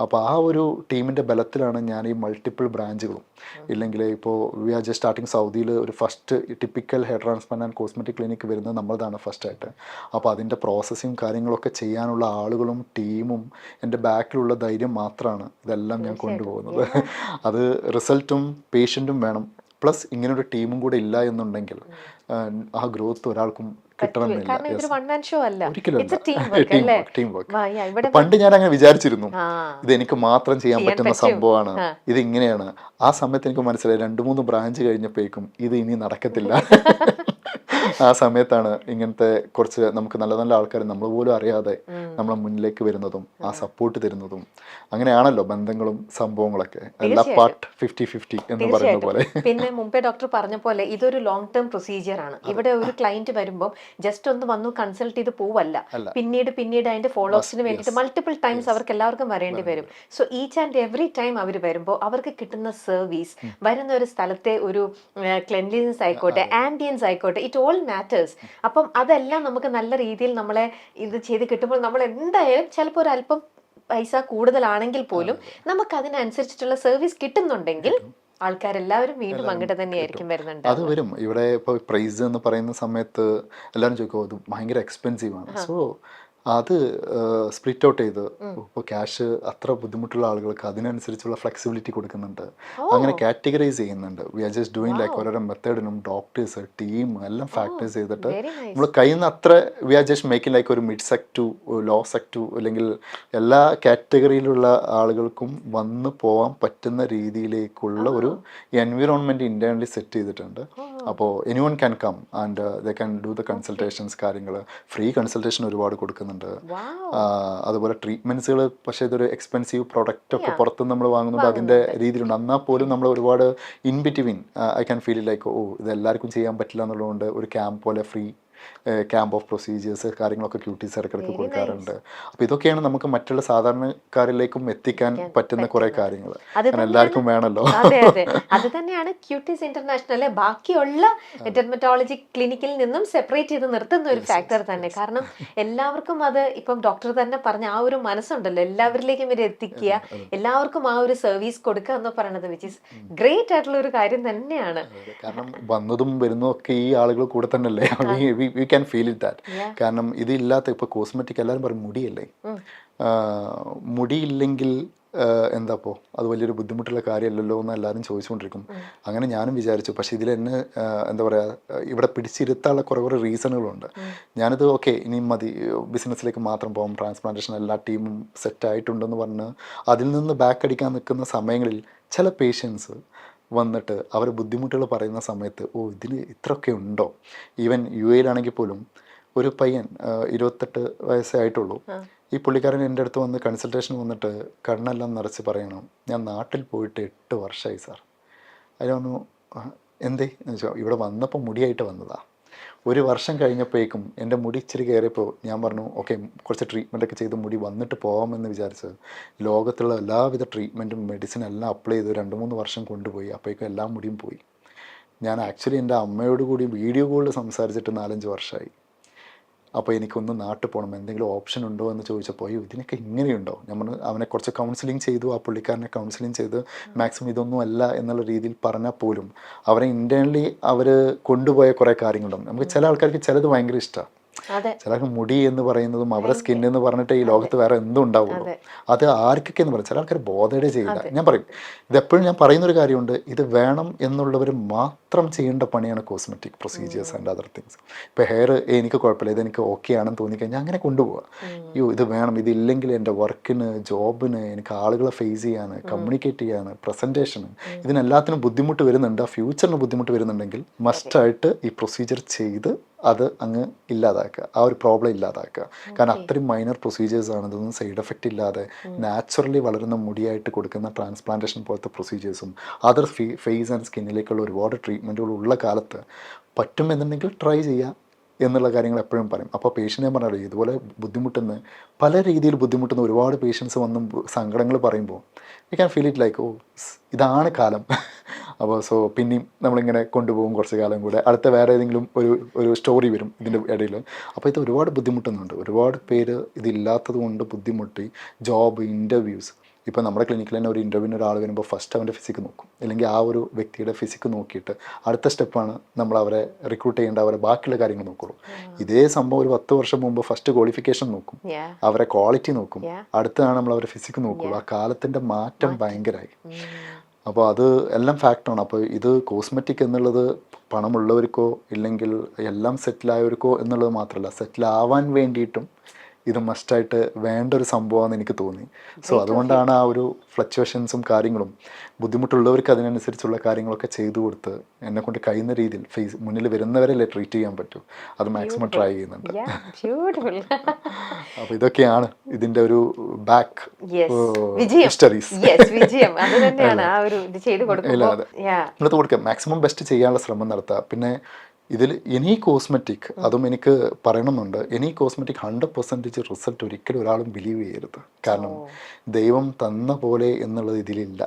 അപ്പോൾ ആ ഒരു ടീമിൻ്റെ ബലത്തിലാണ് ഞാൻ ഈ മൾട്ടിപ്പിൾ ബ്രാഞ്ചുകളും ഇല്ലെങ്കിൽ ഇപ്പോൾ വി ആർ ജസ്റ്റ് സ്റ്റാർട്ടിങ് സൗദിയിൽ ഒരു first typical hair transplant and cosmetic clinic വരുന്നത് നമ്മളതാണ് ഫസ്റ്റായിട്ട്. അപ്പോൾ അതിൻ്റെ പ്രോസസ്സിങ് കാര്യങ്ങളൊക്കെ ചെയ്യാനുള്ള ആളുകളും ടീമും എൻ്റെ ബാക്കിലുള്ള ധൈര്യം മാത്രമാണ് ഇതെല്ലാം ഞാൻ കൊണ്ടുപോകുന്നത്. അത് റിസൾട്ടും പേഷ്യൻറ്റും വേണം, പ്ലസ് ഇങ്ങനൊരു ടീമും കൂടെ ഇല്ല എന്നുണ്ടെങ്കിൽ ആ ഗ്രോത്ത് ഒരാൾക്കും കിട്ടണമെന്നില്ല. പണ്ട് ഞാൻ അങ്ങനെ വിചാരിച്ചിരുന്നു, ഇത് എനിക്ക് മാത്രം ചെയ്യാൻ പറ്റുന്ന സംഭവമാണ്, ഇത് ഇങ്ങനെയാണ്. ആ സമയത്ത് എനിക്ക് മനസ്സിലായി 2-3 ബ്രാഞ്ച് കഴിഞ്ഞപ്പോഴേക്കും ഇത് ഇനി നടക്കത്തില്ല. ആ സമയത്താണ് ഇങ്ങനത്തെ കുറച്ച് നമുക്ക് നല്ല നല്ല ആൾക്കാർ നമ്മൾ പോലും അറിയാതെ നമ്മളെ മുന്നിലേക്ക് വരുന്നതും ആ സപ്പോർട്ട് തരുന്നതും. അങ്ങനെയാണല്ലോ ബന്ധങ്ങളും സംഭവങ്ങളൊക്കെ. എല്ലാ പാർട്ട് 50-50 എന്ന് പറയുന്ന പോലെ.
പിന്നെ മുമ്പേ ഡോക്ടർ പറഞ്ഞ പോലെ ഇതൊരു ലോങ് ടേം പ്രൊസീജിയർ ആണ്. ഇവിടെ ഒരു ക്ലയന്റ് വരുമ്പോൾ ജസ്റ്റ് ഒന്ന് വന്നു കൺസൾട്ട് ചെയ്ത് പോവല്ല, പിന്നീട് അതിന്റെ ഫോളോ അപ്സിന് വേണ്ടിയിട്ട് മൾട്ടിപ്പിൾ ടൈംസ് അവർക്ക് എല്ലാവർക്കും വരേണ്ടി വരും. So each and every time അവർ വരുമ്പോൾ അവർക്ക് കിട്ടുന്ന സർവീസ്, വരുന്ന ഒരു സ്ഥലത്തെ ഒരു ക്ലെൻലിനെസ് ആയിക്കോട്ടെ, ആംബിയൻസ് ആയിക്കോട്ടെ, ഇറ്റ് ഓൾ മാറ്റേഴ്സ്. അപ്പം അതെല്ലാം നമുക്ക് നല്ല രീതിയിൽ നമ്മളെ ഇത് ചെയ്ത് കിട്ടുമ്പോൾ നമ്മൾ എന്തായാലും ചിലപ്പോൾ ഒരു അല്പം പൈസ കൂടുതലാണെങ്കിൽ പോലും നമുക്ക് അതിനനുസരിച്ചിട്ടുള്ള സർവീസ് കിട്ടുന്നുണ്ടെങ്കിൽ ആൾക്കാരെല്ലാവരും വീണ്ടും അങ്ങോട്ട് തന്നെയായിരിക്കും വരുന്നുണ്ട്.
അത് വരും. ഇവിടെ ഇപ്പോൾ പ്രൈസ് എന്ന് പറയുന്ന സമയത്ത് എല്ലാവരും ചോദിക്കും അത് ഭയങ്കര എക്സ്പെൻസീവ് ആണ്. സോ അത് സ്പ്ലിറ്റ് ഔട്ട് ചെയ്ത് ഇപ്പോൾ ക്യാഷ് അത്ര ബുദ്ധിമുട്ടുള്ള ആളുകൾക്ക് അതിനനുസരിച്ചുള്ള ഫ്ലെക്സിബിലിറ്റി കൊടുക്കുന്നുണ്ട്. അങ്ങനെ കാറ്റഗറൈസ് ചെയ്യുന്നുണ്ട്. We are just doing like ഓരോ മെത്തേഡിനും ഡോക്ടേഴ്സ് ടീം എല്ലാം ഫാക്ടേഴ്സ് ചെയ്തിട്ട് നമ്മൾ കഴിയുന്ന അത്ര we are just making like ഒരു മിഡ് സെക്ടു ലോ സെക്ടു അല്ലെങ്കിൽ എല്ലാ കാറ്റഗറിയിലുള്ള ആളുകൾക്കും വന്ന് പോകാൻ പറ്റുന്ന രീതിയിലേക്കുള്ള ഒരു എൻവിറോൺമെൻറ്റ് ഇന്റേണലി സെറ്റ് ചെയ്തിട്ടുണ്ട്. അപ്പോൾ anyone can come and they can do the consultations. കാര്യങ്ങൾ ഫ്രീ കൺസൾട്ടേഷൻ ഒരുപാട് കൊടുക്കുന്നുണ്ട്. അതുപോലെ ട്രീറ്റ്മെന്റ്സുകൾ, പക്ഷേ ഇതൊരു എക്സ്പെൻസീവ് പ്രൊഡക്റ്റ് ഒക്കെ പുറത്തുനിന്ന് നമ്മൾ വാങ്ങുന്നുണ്ട്, അതിൻ്റെ രീതിയിലുണ്ട്. എന്നാൽ പോലും നമ്മൾ ഒരുപാട് in between I can feel like oh ഇത് എല്ലാവർക്കും ചെയ്യാൻ പറ്റില്ല എന്നുള്ളതുകൊണ്ട് ഒരു ക്യാമ്പ് പോലെ ഫ്രീ ക്യാമ്പ് ഓഫ് പ്രൊസീജിയേഴ്സ് കാര്യങ്ങളൊക്കെ ക്യൂട്ടീസ് ഇടയ്ക്കിടയ്ക്ക് കൊടുക്കാറുണ്ട്. അപ്പോൾ ഇതൊക്കെയാണ് നമുക്ക് മറ്റുള്ള സാധാരണക്കാരിലേക്കും എത്തിക്കാൻ പറ്റുന്ന കുറേ കാര്യങ്ങൾ. എല്ലാവർക്കും വേണമല്ലോ.
അത് തന്നെയാണ് ക്യൂട്ടീസ് ഇന്റർനാഷണലെ ബാക്കിയുള്ള ഡെർമറ്റോളജി ക്ലിനിക്കിൽ നിന്നും സെപ്പറേറ്റ് ചെയ്ത് നിർത്തുന്ന ഒരു ഫാക്ടർ തന്നെ. കാരണം എല്ലാവർക്കും അത് ഇപ്പം ഡോക്ടർ തന്നെ പറഞ്ഞ ആ ഒരു മനസ്സുണ്ടല്ലോ, എല്ലാവരിലേക്കും ഇവർ എത്തിക്കുക, എല്ലാവർക്കും ആ ഒരു സർവീസ് കൊടുക്കുക എന്ന് പറയുന്നത് വിച്ച് ഇസ് ഗ്രേറ്റ് ആയിട്ടുള്ള ഒരു കാര്യം തന്നെയാണ്.
കാരണം വന്നതും വരുന്നതും ഒക്കെ ഈ ആളുകൾ കൂടെ തന്നെയല്ലേ. We can feel it that. കാരണം ഇതില്ലാത്ത ഇപ്പോൾ കോസ്മെറ്റിക് എല്ലാവരും പറയും മുടിയല്ലേ, മുടിയില്ലെങ്കിൽ എന്താപ്പോൾ അത് വലിയൊരു ബുദ്ധിമുട്ടുള്ള കാര്യമല്ലല്ലോ എന്ന് എല്ലാവരും ചോദിച്ചുകൊണ്ടിരിക്കും. അങ്ങനെ ഞാനും വിചാരിച്ചു. പക്ഷേ ഇതിൽ എന്നെ എന്താ പറയുക, ഇവിടെ പിടിച്ചിരുത്താനുള്ള കുറേ റീസണുകളുണ്ട്. ഞാനിത് ഓക്കെ ഇനി മതി, ബിസിനസ്സിലേക്ക് മാത്രം പോകും, ട്രാൻസ്പ്ലാന്റേഷൻ എല്ലാ ടീമും സെറ്റായിട്ടുണ്ടെന്ന് പറഞ്ഞ് അതിൽ നിന്ന് ബാക്ക് അടിക്കാൻ നിൽക്കുന്ന സമയങ്ങളിൽ ചില പേഷ്യൻസ് വന്നിട്ട് അവർ ബുദ്ധിമുട്ടുകൾ പറയുന്ന സമയത്ത് ഓ ഇതിന് ഇത്രയൊക്കെ ഉണ്ടോ. ഈവൻ UAE പോലും ഒരു പയ്യൻ 28 വയസ്സേ ആയിട്ടുള്ളൂ. ഈ പുള്ളിക്കാരൻ എൻ്റെ അടുത്ത് വന്ന് കൺസൾട്ടേഷൻ വന്നിട്ട് കണ്ണെല്ലാം നിറച്ച് പറയണം, ഞാൻ നാട്ടിൽ പോയിട്ട് 8 വർഷമായി സാർ. അതിൽ വന്നു എന്തേ എന്ന് വെച്ചാൽ ഇവിടെ വന്നപ്പോൾ മുടിയായിട്ട് വന്നതാ. 1 വർഷം കഴിഞ്ഞപ്പോഴേക്കും എൻ്റെ മുടി ഇച്ചിരി കയറിയപ്പോൾ ഞാൻ പറഞ്ഞു ഓക്കെ കുറച്ച് ട്രീറ്റ്മെൻറ്റൊക്കെ ചെയ്ത് മുടി വന്നിട്ട് പോകാമെന്ന് വിചാരിച്ചത്. ലോകത്തുള്ള എല്ലാവിധ ട്രീറ്റ്മെൻറ്റും മെഡിസിൻ എല്ലാം അപ്ലൈ ചെയ്ത് 2-3 വർഷം കൊണ്ടുപോയി. അപ്പോഴേക്കും എല്ലാ മുടിയും പോയി. ഞാൻ ആക്ച്വലി എൻ്റെ അമ്മയോട് കൂടി വീഡിയോ കോളിൽ സംസാരിച്ചിട്ട് 4-5 വർഷമായി. അപ്പോൾ എനിക്കൊന്ന് നാട്ടിൽ പോകണം, എന്തെങ്കിലും ഓപ്ഷൻ ഉണ്ടോ എന്ന് ചോദിച്ചപ്പോൾ അയ്യോ ഇതിനൊക്കെ ഇങ്ങനെയുണ്ടോ. നമ്മൾ അവനെ കുറച്ച് കൗൺസിലിംഗ് ചെയ്തു, ആ പുള്ളിക്കാരനെ കൗൺസിലിംഗ് ചെയ്ത് മാക്സിമം ഇതൊന്നും അല്ല എന്നുള്ള രീതിയിൽ പറഞ്ഞാൽ പോലും അവരെ ഇൻറ്റേർണലി അവർ കൊണ്ടുപോയ കുറേ കാര്യങ്ങളുണ്ട്. നമുക്ക് ചില ആൾക്കാർക്ക് ചിലത് ഭയങ്കര ഇഷ്ടമാണ്. ചിലർക്ക് മുടി എന്ന് പറയുന്നതും അവരുടെ സ്കിൻ എന്ന് പറഞ്ഞിട്ട് ഈ ലോകത്ത് വേറെ എന്തും ഉണ്ടാവുള്ളൂ. അത് ആർക്കൊക്കെ എന്ന് പറയും. ചില ആൾക്കാർ ബോധയുടെ ചെയ്യില്ല. ഞാൻ പറയും ഇതെപ്പോഴും ഞാൻ പറയുന്നൊരു കാര്യമുണ്ട്, ഇത് വേണം എന്നുള്ളവർ മാത്രം ചെയ്യേണ്ട പണിയാണ് cosmetic procedures and other things. ഇപ്പോൾ ഹെയർ എനിക്ക് കുഴപ്പമില്ല, ഇതെനിക്ക് ഓക്കെ ആണെന്ന് തോന്നിക്കഴിഞ്ഞാൽ അങ്ങനെ കൊണ്ടുപോവുക. അയ്യോ ഇത് വേണം, ഇതില്ലെങ്കിൽ എൻ്റെ വർക്കിന് ജോബിന് എനിക്ക് ആളുകളെ ഫേസ് ചെയ്യാൻ കമ്മ്യൂണിക്കേറ്റ് ചെയ്യാൻ പ്രസൻറ്റേഷന് ഇതിനെല്ലാത്തിനും ബുദ്ധിമുട്ട് വരുന്നുണ്ട്, ആ ഫ്യൂച്ചറിന് ബുദ്ധിമുട്ട് വരുന്നുണ്ടെങ്കിൽ മസ്റ്റായിട്ട് ഈ പ്രൊസീജിയർ ചെയ്ത് അത് അങ്ങ് ഇല്ലാതാക്കുക, ആ ഒരു പ്രോബ്ലം ഇല്ലാതാക്കുക. കാരണം അത്രയും മൈനർ പ്രൊസീജിയേഴ്സാണ്. ഇതൊന്നും സൈഡ് എഫക്റ്റ് ഇല്ലാതെ നാച്ചുറലി വളരുന്ന മുടിയായിട്ട് കൊടുക്കുന്ന ട്രാൻസ്പ്ലാന്റേഷൻ പോലത്തെ പ്രൊസീജിയേഴ്സും അതർ ഫേസ് ആൻഡ് സ്കിന്നിലേക്കുള്ള ഒരുപാട് ട്രീറ്റ്മെൻറ്റുകൾ ഉള്ള കാലത്ത് പറ്റുമെന്നുണ്ടെങ്കിൽ ട്രൈ ചെയ്യുക എന്നുള്ള കാര്യങ്ങൾ എപ്പോഴും പറയും. അപ്പോൾ പേഷ്യൻറ്റ് പറഞ്ഞാൽ ഇതുപോലെ ബുദ്ധിമുട്ടുന്ന പല രീതിയിൽ ബുദ്ധിമുട്ടുന്ന ഒരുപാട് പേഷ്യൻസ് വന്നും സങ്കടങ്ങൾ പറയുമ്പോൾ you can feel it like oh ഇതാണ് കാലം. അപ്പോൾ സോ പിന്നെയും നമ്മളിങ്ങനെ കൊണ്ടുപോകും കുറച്ച് കാലം കൂടെ, അടുത്ത വേറെ ഏതെങ്കിലും ഒരു സ്റ്റോറി വരും ഇതിൻ്റെ ഇടയിൽ. അപ്പോൾ ഇത് ഒരുപാട് ബുദ്ധിമുട്ടുന്നുണ്ട്. ഒരുപാട് പേര് ഇതില്ലാത്തത് കൊണ്ട് ബുദ്ധിമുട്ടി ജോബ് ഇൻ്റർവ്യൂസ്. ഇപ്പോൾ നമ്മുടെ ക്ലിനിക്കിൽ തന്നെ ഒരു ഇൻ്റർവ്യൂവിന് ഒരാൾ വരുമ്പോൾ ഫസ്റ്റ് അവൻ്റെ ഫിസിക്ക് നോക്കും, അല്ലെങ്കിൽ ആ ഒരു വ്യക്തിയുടെ ഫിസിക്ക് നോക്കിയിട്ട് അടുത്ത സ്റ്റെപ്പാണ് നമ്മൾ അവരെ റിക്രൂട്ട് ചെയ്യേണ്ട, അവരെ ബാക്കിയുള്ള കാര്യങ്ങൾ നോക്കുള്ളൂ. ഇതേ സംഭവം ഒരു 10 വർഷം മുമ്പ് ഫസ്റ്റ് ക്വാളിഫിക്കേഷൻ നോക്കും, അവരെ ക്വാളിറ്റി നോക്കും, അടുത്താണ് നമ്മൾ അവരെ ഫിസിക്ക് നോക്കുള്ളൂ. ആ കാലത്തിൻ്റെ മാറ്റം ഭയങ്കരമായി. അപ്പോൾ അത് എല്ലാം ഫാക്ടറാണ്. അപ്പോൾ ഇത് കോസ്മെറ്റിക് എന്നുള്ളത് പണമുള്ളവർക്കോ ഇല്ലെങ്കിൽ എല്ലാം സെറ്റിലായവർക്കോ എന്നുള്ളത് മാത്രമല്ല, സെറ്റിലാവാൻ വേണ്ടിയിട്ടും ഇത് മസ്റ്റായിട്ട് വേണ്ട ഒരു സംഭവമാണെന്ന് എനിക്ക് തോന്നി. സോ അതുകൊണ്ടാണ് ആ ഒരു ഫ്ലക്ച്വേഷൻസും കാര്യങ്ങളും ബുദ്ധിമുട്ടുള്ളവർക്ക് അതിനനുസരിച്ചുള്ള കാര്യങ്ങളൊക്കെ ചെയ്തു കൊടുത്ത് എന്നെ കൊണ്ട് കഴിയുന്ന രീതിയിൽ മുന്നിൽ വരുന്നവരല്ലേ ട്രീറ്റ് ചെയ്യാൻ പറ്റൂ, അത് മാക്സിമം ട്രൈ ചെയ്യുന്നുണ്ട്.
ബ്യൂട്ടിഫുൾ.
അപ്പോൾ ഇതൊക്കെയാണ് ഇതിൻ്റെ ഒരു ബാക്ക്
വിജയം.
ഹിസ്റ്ററീസ്.
വിജയം അത് തന്നെയാണ് ആ ഒരു ഇത് ചെയ്ത് കൊടുക്കുമ്പോൾ.
ഇന്നത്തെ കൊടുക്കുക മാക്സിമം ബെസ്റ്റ് ചെയ്യാനുള്ള ശ്രമം നടത്തുക. പിന്നെ ഇതിൽ എനി കോസ്മെറ്റിക്, അതും എനിക്ക് പറയണമെന്നുണ്ട്, എനി കോസ്മെറ്റിക് 100% റിസൾട്ട് ഒരിക്കലും ഒരാളും ബിലീവ് ചെയ്യരുത്. കാരണം ദൈവം തന്ന പോലെ എന്നുള്ളത് ഇതിലില്ല.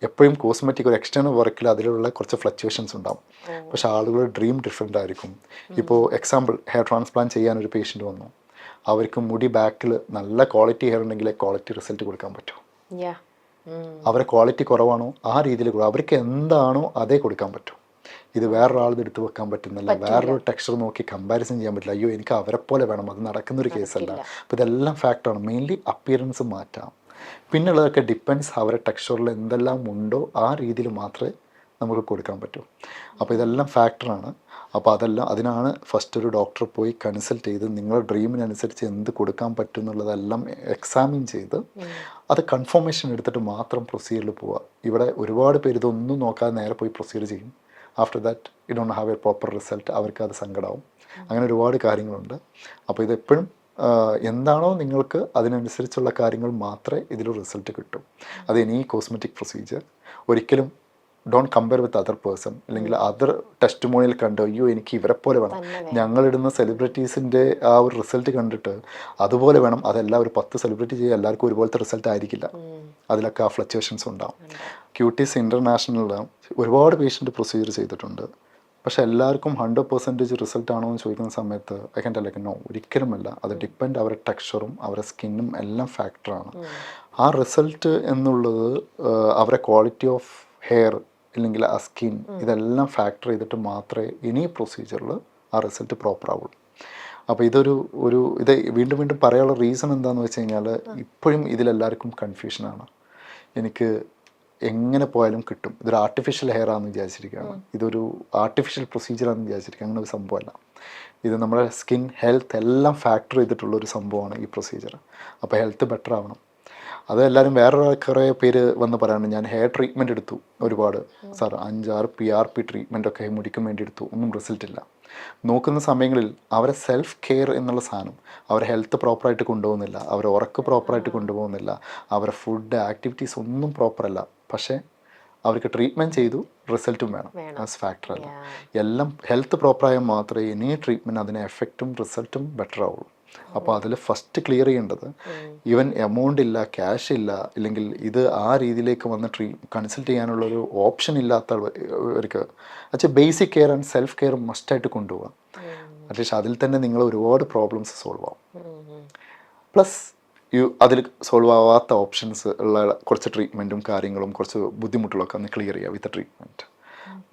എപ്പോഴും കോസ്മെറ്റിക് ഒരു എക്സ്റ്റേണൽ വർക്കിൽ അതിലുള്ള കുറച്ച് ഫ്ലക്ച്വേഷൻസ് ഉണ്ടാവും. പക്ഷെ ആളുകളുടെ ഡ്രീം ഡിഫറെൻ്റ് ആയിരിക്കും. ഇപ്പോൾ എക്സാമ്പിൾ ഹെയർ ട്രാൻസ്പ്ലാന്റ് ചെയ്യാൻ ഒരു പേഷ്യൻ്റ് വന്നു, അവർക്ക് മുടി ബാക്കിൽ നല്ല ക്വാളിറ്റി ഹെയർ ഉണ്ടെങ്കിലേ ക്വാളിറ്റി റിസൾട്ട് കൊടുക്കാൻ പറ്റൂ. അവരെ ക്വാളിറ്റി കുറവാണോ ആ രീതിയിൽ അവർക്ക് എന്താണോ അതേ കൊടുക്കാൻ പറ്റൂ. ഇത് വേറൊരാളത് എടുത്ത് വെക്കാൻ പറ്റുന്നില്ല, വേറൊരു ടെക്സ്ചർ നോക്കി കമ്പാരിസൺ ചെയ്യാൻ പറ്റില്ല. അയ്യോ എനിക്ക് അവരെ പോലെ വേണം, അത് നടക്കുന്നൊരു കേസല്ല. അപ്പോൾ ഇതെല്ലാം ഫാക്ടറാണ്. മെയിൻലി അപ്പിയറൻസ് മാറ്റാം, പിന്നുള്ളതൊക്കെ ഡിപ്പെൻഡ്സ് അവരെ ടെക്സ്ചറിൽ എന്തെല്ലാം ഉണ്ടോ ആ രീതിയിൽ മാത്രമേ നമുക്ക് കൊടുക്കാൻ പറ്റൂ. അപ്പോൾ ഇതെല്ലാം ഫാക്ടറാണ്. അപ്പോൾ അതിനാണ് ഫസ്റ്റ് ഒരു ഡോക്ടറെ പോയി കൺസൾട്ട് ചെയ്ത് നിങ്ങളുടെ ഡ്രീമിനനുസരിച്ച് എന്ത് കൊടുക്കാൻ പറ്റും എന്നുള്ളതെല്ലാം എക്സാമിൻ ചെയ്ത് അത് കൺഫർമേഷൻ എടുത്തിട്ട് മാത്രം പ്രൊസീജിയറിൽ പോവുക. ഇവിടെ ഒരുപാട് പേര് ഇതൊന്നും നോക്കാതെ നേരെ പോയി പ്രൊസീജിയർ ചെയ്യും. After that you don't have A proper result, അവർക്ക് അത് സങ്കടമാവും. അങ്ങനെ ഒരുപാട് കാര്യങ്ങളുണ്ട്. അപ്പോൾ ഇതെപ്പോഴും എന്താണോ നിങ്ങൾക്ക് അതിനനുസരിച്ചുള്ള കാര്യങ്ങൾ മാത്രമേ ഇതിൽ റിസൾട്ട് കിട്ടൂ. അത് ഇനി കോസ്മെറ്റിക് പ്രൊസീജിയർ ഒരിക്കലും don't compare with other person, അല്ലെങ്കിൽ അതർ ടെസ്റ്റിമോണിയൽ കണ്ടോ അയ്യോ എനിക്ക് ഇവരെ പോലെ വേണം, ഞങ്ങളിടുന്ന സെലിബ്രിറ്റീസിൻ്റെ ആ ഒരു റിസൾട്ട് കണ്ടിട്ട് അതുപോലെ വേണം, അതെല്ലാം ഒരു 10 സെലിബ്രിറ്റി ചെയ്യുക എല്ലാവർക്കും ഒരുപോലത്തെ റിസൾട്ട് ആയിരിക്കില്ല. അതിലൊക്കെ ആ ഫ്ലക്ച്വേഷൻസ് ഉണ്ടാവും. ക്യൂട്ടീസ് ഇൻ്റർനാഷണലിൽ ഒരുപാട് പേഷ്യൻ്റ് പ്രൊസീജിയർ ചെയ്തിട്ടുണ്ട്. പക്ഷെ എല്ലാവർക്കും 100% റിസൾട്ട് ആണോ എന്ന് ചോദിക്കുന്ന സമയത്ത് I can tell like no, ഒരിക്കലുമല്ല. അത് ഡിപ്പെൻഡ് അവരുടെ ടെക്സ്ചറും അവരുടെ സ്കിന്നും എല്ലാം ഫാക്ടറാണ്. ആ റിസൾട്ട് എന്നുള്ളത് അവരുടെ ക്വാളിറ്റി ഓഫ് ഹെയർ ഇല്ലെങ്കിൽ ആ സ്കിൻ ഇതെല്ലാം ഫാക്ടർ ചെയ്തിട്ട് മാത്രമേ ഇനി പ്രൊസീജിയറിൽ ആ റിസൾട്ട് പ്രോപ്പർ ആവുള്ളൂ. അപ്പോൾ ഇത് വീണ്ടും വീണ്ടും പറയാനുള്ള റീസൺ എന്താണെന്ന് വെച്ച് കഴിഞ്ഞാൽ ഇപ്പോഴും ഇതിലെല്ലാവർക്കും കൺഫ്യൂഷനാണ്. എനിക്ക് എങ്ങനെ പോയാലും കിട്ടും, ഇതൊരു ആർട്ടിഫിഷ്യൽ ഹെയർ ആണെന്ന് വിചാരിച്ചിരിക്കുകയാണ്, ഇതൊരു ആർട്ടിഫിഷ്യൽ പ്രൊസീജിയറാണെന്ന് വിചാരിച്ചിരിക്കുക. അങ്ങനെ ഒരു സംഭവമല്ല. ഇത് നമ്മുടെ സ്കിൻ ഹെൽത്ത് എല്ലാം ഫാക്ടർ ചെയ്തിട്ടുള്ളൊരു സംഭവമാണ് ഈ പ്രൊസീജിയർ. അപ്പോൾ ഹെൽത്ത് ബെറ്റർ ആവണം. അത് എല്ലാവരും വേറെ കുറേ പേര് വന്ന് പറയാറുണ്ട്, ഞാൻ ഹെയർ ട്രീറ്റ്മെൻറ്റ് എടുത്തു ഒരുപാട് സാർ, 5-6 PRP ട്രീറ്റ്മെൻറ്റൊക്കെ മുടിക്കും വേണ്ടി എടുത്തു, ഒന്നും റിസൾട്ടില്ല. നോക്കുന്ന സമയങ്ങളിൽ അവരെ സെൽഫ് കെയർ എന്നുള്ള സാധനം അവരെ ഹെൽത്ത് പ്രോപ്പറായിട്ട് കൊണ്ടുപോകുന്നില്ല, അവരെ ഉറക്ക് പ്രോപ്പറായിട്ട് കൊണ്ടുപോകുന്നില്ല, അവരെ ഫുഡ് ആക്ടിവിറ്റീസ് ഒന്നും പ്രോപ്പറല്ല. പക്ഷേ അവർക്ക് ട്രീറ്റ്മെൻറ്റ് ചെയ്തു, റിസൾട്ടും വേണം. ആസ് ഫാക്ടറല്ല. എല്ലാം ഹെൽത്ത് പ്രോപ്പറായാൽ മാത്രമേ ഇനി ട്രീറ്റ്മെൻറ്റ് അതിന് എഫക്റ്റും റിസൾട്ടും ബെറ്റർ ആവുള്ളൂ. അപ്പോൾ അതിൽ ഫസ്റ്റ് ക്ലിയർ ചെയ്യേണ്ടത് ഈവൻ എമൗണ്ട് ഇല്ല, ക്യാഷ് ഇല്ല, ഇല്ലെങ്കിൽ ഇത് ആ രീതിയിലേക്ക് വന്ന് കൺസൾട്ട് ചെയ്യാനുള്ളൊരു ഓപ്ഷൻ ഇല്ലാത്തവർക്ക് basic care and self care മസ്റ്റായിട്ട് കൊണ്ടുപോകാം. അറ്റ്ലീസ്റ്റ് അതിൽ തന്നെ നിങ്ങൾ ഒരുപാട് പ്രോബ്ലംസ് സോൾവ് ആവും. പ്ലസ് അതിൽ സോൾവ് ആവാത്ത ഓപ്ഷൻസ് ഉള്ള കുറച്ച് ട്രീറ്റ്മെൻറ്റും കാര്യങ്ങളും കുറച്ച് ബുദ്ധിമുട്ടുകളൊക്കെ ഒന്ന് ക്ലിയർ ചെയ്യുക വിത്ത് ട്രീറ്റ്മെൻറ്റ്.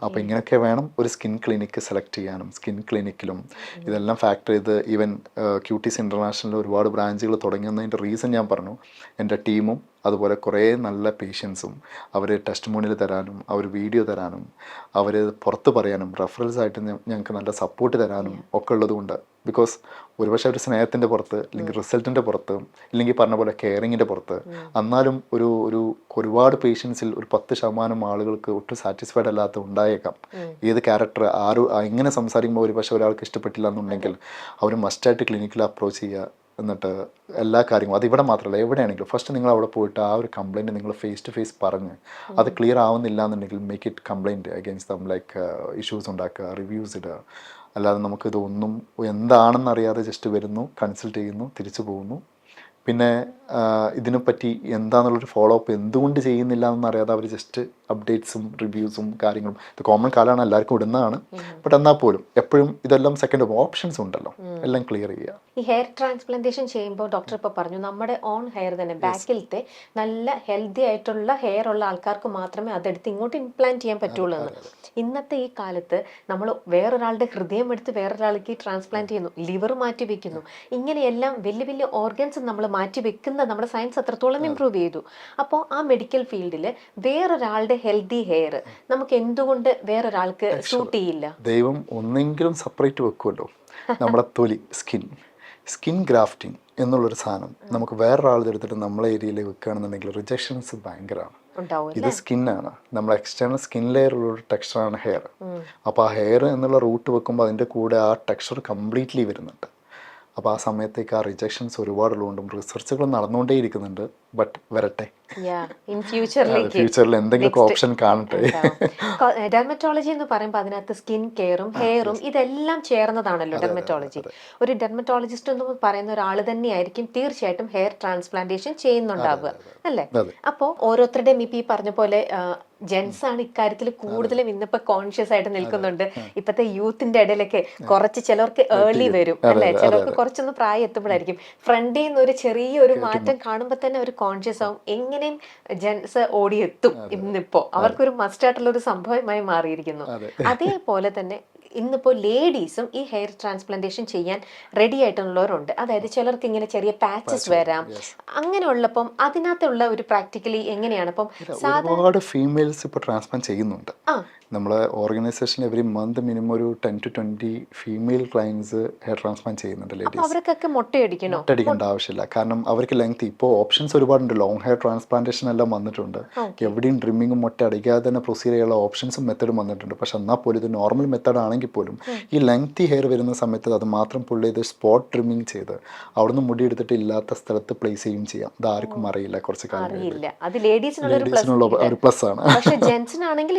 അപ്പോൾ ഇങ്ങനെയൊക്കെ വേണം ഒരു സ്കിൻ ക്ലിനിക്ക് സെലക്ട് ചെയ്യാനും. സ്കിൻ ക്ലിനിക്കിലും ഇതെല്ലാം ഫാക്ടർ ചെയ്ത് ഈവൻ ക്യൂട്ടീസ് ഇൻ്റർനാഷണലിൽ ഒരുപാട് ബ്രാഞ്ചുകൾ തുടങ്ങുന്നതിൻ്റെ റീസൺ ഞാൻ പറഞ്ഞു. എൻ്റെ ടീമും അതുപോലെ കുറേ നല്ല പേഷ്യൻസും അവർ ടെസ്റ്റിമോണിയൽ തരാനും അവർ വീഡിയോ തരാനും അവർ പുറത്ത് പറയാനും റെഫറൻസ് ആയിട്ട് ഞങ്ങൾക്ക് നല്ല സപ്പോർട്ട് തരാനും ഒക്കെ ഉള്ളതുകൊണ്ട്. ബിക്കോസ് ഒരുപക്ഷെ ഒരു സ്നേഹത്തിൻ്റെ പുറത്ത് അല്ലെങ്കിൽ റിസൾട്ടിൻ്റെ പുറത്ത് ഇല്ലെങ്കിൽ പറഞ്ഞ പോലെ കെയറിങ്ങിൻ്റെ പുറത്ത് എന്നാലും ഒരുപാട് പേഷ്യൻസിൽ ഒരു 10% ആളുകൾക്ക് ഒട്ടും സാറ്റിസ്ഫൈഡ് അല്ലാത്ത ഉണ്ടായേക്കാം. ഏത് ക്യാരക്ടർ ഇങ്ങനെ സംസാരിക്കുമ്പോൾ ഒരുപക്ഷെ ഒരാൾക്ക് ഇഷ്ടപ്പെട്ടില്ല എന്നുണ്ടെങ്കിൽ അവർ മസ്റ്റായിട്ട് ക്ലിനിക്കിൽ അപ്രോച്ച് ചെയ്യുക. എന്നിട്ട് എല്ലാ കാര്യങ്ങളും അതിവിടെ മാത്രമല്ല എവിടെയാണെങ്കിലും ഫസ്റ്റ് നിങ്ങൾ അവിടെ പോയിട്ട് ആ ഒരു കംപ്ലയിൻറ്റ് നിങ്ങൾ ഫേസ് ടു ഫേസ് പറഞ്ഞ് അത് ക്ലിയർ ആവുന്നില്ല എന്നുണ്ടെങ്കിൽ make it complaint against dum, like issues ഉണ്ടാക്കുക, റിവ്യൂസ് ഇടുക. അല്ലാതെ നമുക്കിതൊന്നും എന്താണെന്നറിയാതെ ജസ്റ്റ് വരുന്നു, കൺസൾട്ട് ചെയ്യുന്നു, തിരിച്ചു പോകുന്നു. പിന്നെ ഇതിനെപ്പറ്റി എന്താണെന്നുള്ളൊരു ഫോളോ അപ്പ് എന്തുകൊണ്ട് ചെയ്യുന്നില്ല എന്നറിയാതെ അവർ ജസ്റ്റ് അപ്ഡേറ്റ്സും റിവ്യൂസും കാര്യങ്ങളും ഇത് കോമൺ കാലമാണ്, എല്ലാവർക്കും ഇടുന്നതാണ്. ബട്ട് എന്നാൽ പോലും എപ്പോഴും ഇതെല്ലാം സെക്കൻഡ് ഓപ്ഷൻസ് ഉണ്ടല്ലോ, എല്ലാം ക്ലിയർ ചെയ്യുക.
ഈ ഹെയർ ട്രാൻസ്പ്ലാന്റേഷൻ ചെയ്യുമ്പോൾ ഡോക്ടർ ഇപ്പോൾ പറഞ്ഞു നമ്മുടെ ഓൺ ഹെയർ തന്നെ ബാക്കിലത്തെ നല്ല ഹെൽത്തി ആയിട്ടുള്ള ഹെയർ ഉള്ള ആൾക്കാർക്ക് മാത്രമേ അതെടുത്ത് ഇങ്ങോട്ട് ഇംപ്ലാന്റ് ചെയ്യാൻ പറ്റുള്ളൂ എന്ന്. ഇന്നത്തെ ഈ കാലത്ത് നമ്മൾ വേറൊരാളുടെ ഹൃദയം എടുത്ത് വേറൊരാൾക്ക് ട്രാൻസ്പ്ലാന്റ് ചെയ്യുന്നു, ലിവർ മാറ്റി വെക്കുന്നു, ഇങ്ങനെയെല്ലാം വലിയ വലിയ ഓർഗൻസ് നമ്മൾ മാറ്റി വെക്കുന്ന നമ്മുടെ സയൻസ് അത്രത്തോളം ഇമ്പ്രൂവ് ചെയ്തു. അപ്പോൾ ആ മെഡിക്കൽ ഫീൽഡിൽ വേറൊരാളുടെ ഹെൽത്തി ഹെയർ നമുക്ക് എന്തുകൊണ്ട് വേറൊരാൾക്ക് സൂട്ട് ചെയ്യില്ല?
ദൈവം ഒന്നെങ്കിലും സെപ്പറേറ്റ് വെക്കുമല്ലോ. നമ്മുടെ തൊലി സ്കിൻ ഗ്രാഫ്റ്റിംഗ് എന്നുള്ളൊരു സാധനം നമുക്ക് വേറൊരാളുടെ എടുത്തിട്ട് നമ്മളെ ഏരിയയിൽ വെക്കുകയാണെന്നുണ്ടെങ്കിൽ റിജക്ഷൻസ് ഭയങ്കരമാണ്.
ഉണ്ടാവും
ഇത് സ്കിന്നാണ്, നമ്മൾ എക്സ്റ്റേണൽ സ്കിൻ ലെയറുള്ള ഒരു ടെക്സ്ചറാണ് ഹെയർ. അപ്പോൾ ആ ഹെയർ എന്നുള്ള റൂട്ട് വെക്കുമ്പോൾ അതിൻ്റെ കൂടെ ആ ടെക്സ്ചർ കംപ്ലീറ്റ്ലി വരുന്നുണ്ട്. അപ്പോൾ ആ സമയത്തേക്ക് ആ റിജക്ഷൻസ് ഒരുപാടുള്ളതുകൊണ്ടും റിസർച്ചുകൾ നടന്നുകൊണ്ടേ ഇരിക്കുന്നുണ്ട്. ബട്ട് വരട്ടെ,
ഇൻ ഫ്യൂച്ചറിലേക്ക്
ഫ്യൂച്ചറിൽ എന്തെങ്കിലുമൊക്കെ ഓപ്ഷൻ കാണട്ടെ.
ഡെർമറ്റോളജി എന്ന് പറയുമ്പോൾ അതിനകത്ത് സ്കിൻ കെയറും ഹെയറും ഇതെല്ലാം ചേർന്നതാണല്ലോ ഡെർമറ്റോളജി. ഒരു ഡെർമറ്റോളജിസ്റ്റ് എന്ന് പറയുന്ന ഒരാൾ തന്നെയായിരിക്കും തീർച്ചയായിട്ടും ഹെയർ ട്രാൻസ്പ്ലാന്റേഷൻ ചെയ്യുന്നുണ്ടാവുക അല്ലേ? അപ്പോൾ ഓരോരുത്തരുടെയും ഇപ്പം ഈ പറഞ്ഞ പോലെ ജെൻസ് ആണ് ഇക്കാര്യത്തിൽ കൂടുതലും ഇന്നിപ്പോ കോൺഷ്യസ് ആയിട്ട് നിൽക്കുന്നുണ്ട്. ഇപ്പത്തെ യൂത്തിന്റെ ഇടയിലൊക്കെ കുറച്ച് ചിലർക്ക് ഏർലി വരും അല്ലെ, ചിലർക്ക് കുറച്ചൊന്ന് പ്രായം എത്തുമ്പോഴായിരിക്കും ഫ്രണ്ടിൽ നിന്ന് ഒരു ചെറിയൊരു മാറ്റം കാണുമ്പോൾ തന്നെ ഒരു കോൺഷ്യസ് ആവും. എങ്ങനെയും ജെൻസ് ഓടിയെത്തും ഇന്നിപ്പോ, അവർക്കൊരു മസ്റ്റ് ആയിട്ടുള്ള ഒരു സംഭവമായി മാറിയിരിക്കുന്നു. അതേപോലെ തന്നെ ഇന്നിപ്പോൾ ലേഡീസും ഈ ഹെയർ ട്രാൻസ്പ്ലാന്റേഷൻ ചെയ്യാൻ റെഡി ആയിട്ടുള്ളവരുണ്ട്. അതായത് ചിലർക്ക് ഇങ്ങനെ ചെറിയ പാച്ചസ് വരാം, അങ്ങനെയുള്ളപ്പം അതിനകത്തുള്ള ഒരു പ്രാക്ടിക്കലി എങ്ങനെയാണ് അപ്പം
ഒരുപാട് ഫീമെയിൽസ് ഇപ്പോൾ ട്രാൻസ്പ്ലാന്റ് ചെയ്യുന്നുണ്ട്. നമ്മളെ ഓർഗനൈസേഷൻ എവറി മന്ത് മിനിമം ഒരു 10 to 20 female clients hair transplant ചെയ്യുന്നുണ്ട്. ലേഡീസ്
അവർക്കൊക്കെ മുട്ടയടിക്കേണ്ട
ആവശ്യമില്ല, കാരണം അവർക്ക് ലെങ്ത് ഇപ്പോൾ ഓപ്ഷൻസ് ഒരുപാടുണ്ട്. ലോങ് ഹെയർ ട്രാൻസ്പ്ലാന്റേഷൻ എല്ലാം വന്നിട്ടുണ്ട്. എവിടെയും ഡ്രിമ്മിങ്ങും മുട്ട അടിക്കാതെ തന്നെ പ്രൊസീഡ് ചെയ്യാനുള്ള ഓപ്ഷൻസും മെത്തഡും വന്നിട്ടുണ്ട്. പക്ഷെ എന്നാൽ പോലും ഇത് നോർമൽ മെത്തഡ് ആണെങ്കിൽ പോലും ഈ ലെങ്തി ഹെയർ വരുന്ന സമയത്ത് അത് മാത്രം പുള്ളി ചെയ്ത് സ്പോട്ട് ട്രിമ്മിങ് ചെയ്ത് അവിടുന്ന് മുടി എടുത്തിട്ട് ഇല്ലാത്ത സ്ഥലത്ത് പ്ലേസ് ചെയ്യും ചെയ്യാം. അത് ആർക്കും അറിയില്ല. കുറച്ച് കാലം ലേഡീസിനുള്ള ഒരു പ്ലസ് ആണ്.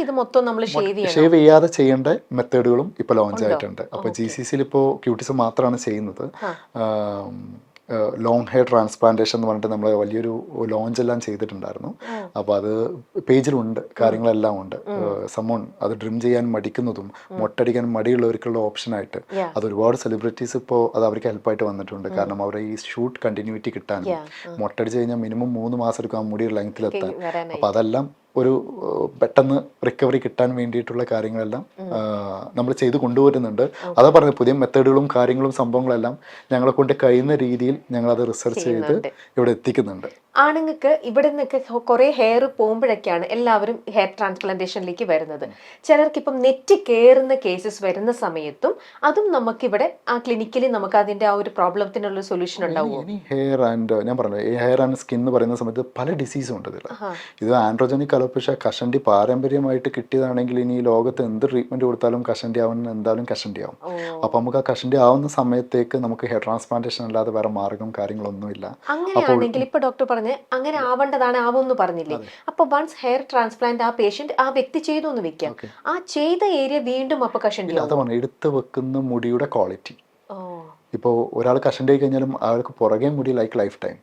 ഇത് മൊത്തം നമ്മൾ
ഷേവ് ചെയ്യാതെ ചെയ്യേണ്ട മെത്തേഡുകളും ഇപ്പോൾ ലോഞ്ച് ആയിട്ടുണ്ട്. അപ്പോൾ GCCയിൽ ഇപ്പോൾ ക്യൂട്ടിസം മാത്രമാണ് ചെയ്യുന്നത്. ലോങ് ഹെയർ ട്രാൻസ്പ്ലാന്റേഷൻ എന്ന് പറഞ്ഞിട്ട് നമ്മൾ വലിയൊരു ലോഞ്ച് എല്ലാം ചെയ്തിട്ടുണ്ടായിരുന്നു. അപ്പോൾ അത് പേജിലുണ്ട്, കാര്യങ്ങളെല്ലാം ഉണ്ട്. സമോൺ അത് ഡ്രിം ചെയ്യാൻ മടിക്കുന്നതും മൊട്ടടിക്കാൻ മടിയുള്ളവർക്കുള്ള ഓപ്ഷനായിട്ട് അത് ഒരുപാട് സെലിബ്രിറ്റീസ് ഇപ്പോൾ അത് അവർക്ക് ഹെൽപ്പായിട്ട് വന്നിട്ടുണ്ട്. കാരണം അവരുടെ ഈ ഷൂട്ട് കണ്ടിന്യൂറ്റി കിട്ടാൻ മൊട്ടടിച്ച് കഴിഞ്ഞാൽ മിനിമം 3 മാസം എടുക്കും ആ മുടിയുടെ ലെങ്ത്തിലെത്താൻ. അപ്പോൾ അതെല്ലാം ഒരു പെട്ടെന്ന് റിക്കവറി കിട്ടാൻ വേണ്ടിയിട്ടുള്ള കാര്യങ്ങളെല്ലാം നമ്മൾ ചെയ്ത് കൊണ്ടുവരുന്നുണ്ട്. അതാ പറഞ്ഞത്, പുതിയ മെത്തേഡുകളും കാര്യങ്ങളും സംഭവങ്ങളെല്ലാം ഞങ്ങളെ കൊണ്ട് കഴിയുന്ന രീതിയിൽ ഞങ്ങളത് റിസർച്ച് ചെയ്ത് ഇവിടെ എത്തിക്കുന്നുണ്ട്.
ആണുങ്ങൾക്ക് ഇവിടെ നിന്നൊക്കെ കുറെ ഹെയർ പോകുമ്പോഴൊക്കെയാണ് എല്ലാവരും ഹെയർ ട്രാൻസ്പ്ലാന്റേഷനിലേക്ക് വരുന്നത്. ചിലർക്ക് ഇപ്പം നെറ്റ് കയറുന്ന കേസസ് വരുന്ന സമയത്തും അതും നമുക്കിവിടെ ആ ക്ലിനിക്കലി നമുക്ക് അതിന്റെ ആ ഒരു പ്രോബ്ലത്തിനുള്ള സൊല്യൂഷൻ ഉണ്ടാവുമോ?
ഹെയർ ആൻഡ് ഞാൻ പറഞ്ഞു ഹെയർ ആൻഡ് സ്കിൻ എന്ന് പറയുന്ന സമയത്ത് പല ഡിസീസും ഉണ്ട് ഇതിൽ. ഇത് ആൻഡ്രോജനിക് അലോപേഷ്യ കഷണ്ടി പാരമ്പര്യമായിട്ട് കിട്ടിയതാണെങ്കിൽ ഇനി ഈ ലോകത്ത് എന്ത് ട്രീറ്റ്മെന്റ് കൊടുത്താലും കഷണ്ടി ആവുന്ന എന്തായാലും കഷണ്ടി ആവും. അപ്പൊ നമുക്ക് ആ കഷണ്ടി ആവുന്ന സമയത്തേക്ക് നമുക്ക് ഹെയർ ട്രാൻസ്പ്ലാന്റേഷൻ അല്ലാതെ വേറെ മാർഗം കാര്യങ്ങളൊന്നുമില്ല.
അങ്ങനെയാണെങ്കിൽ ഇപ്പൊ ഡോക്ടർ പറഞ്ഞ അങ്ങനെ ആവേണ്ടതാണ് ആവുമെന്ന് പറഞ്ഞില്ലേ? അപ്പൊ വൺസ് ഹെയർ ട്രാൻസ്പ്ലാന്റ് ആ പേഷ്യന്റ് ആ വ്യക്തി ചെയ്തു എന്ന് വെക്കാം, ആ ചെയ്ത ഏരിയ വീണ്ടും അപ്പൊ കഷണ്ടി
അതാണ് എടുത്തു വെക്കുന്ന മുടിയുടെ ക്വാളിറ്റി. ഇപ്പോൾ ഒരാൾ കഷണ്ടി ആയി കഴിഞ്ഞാലും അയാൾക്ക് പുറകെ മുടി ലൈഫ് ടൈം.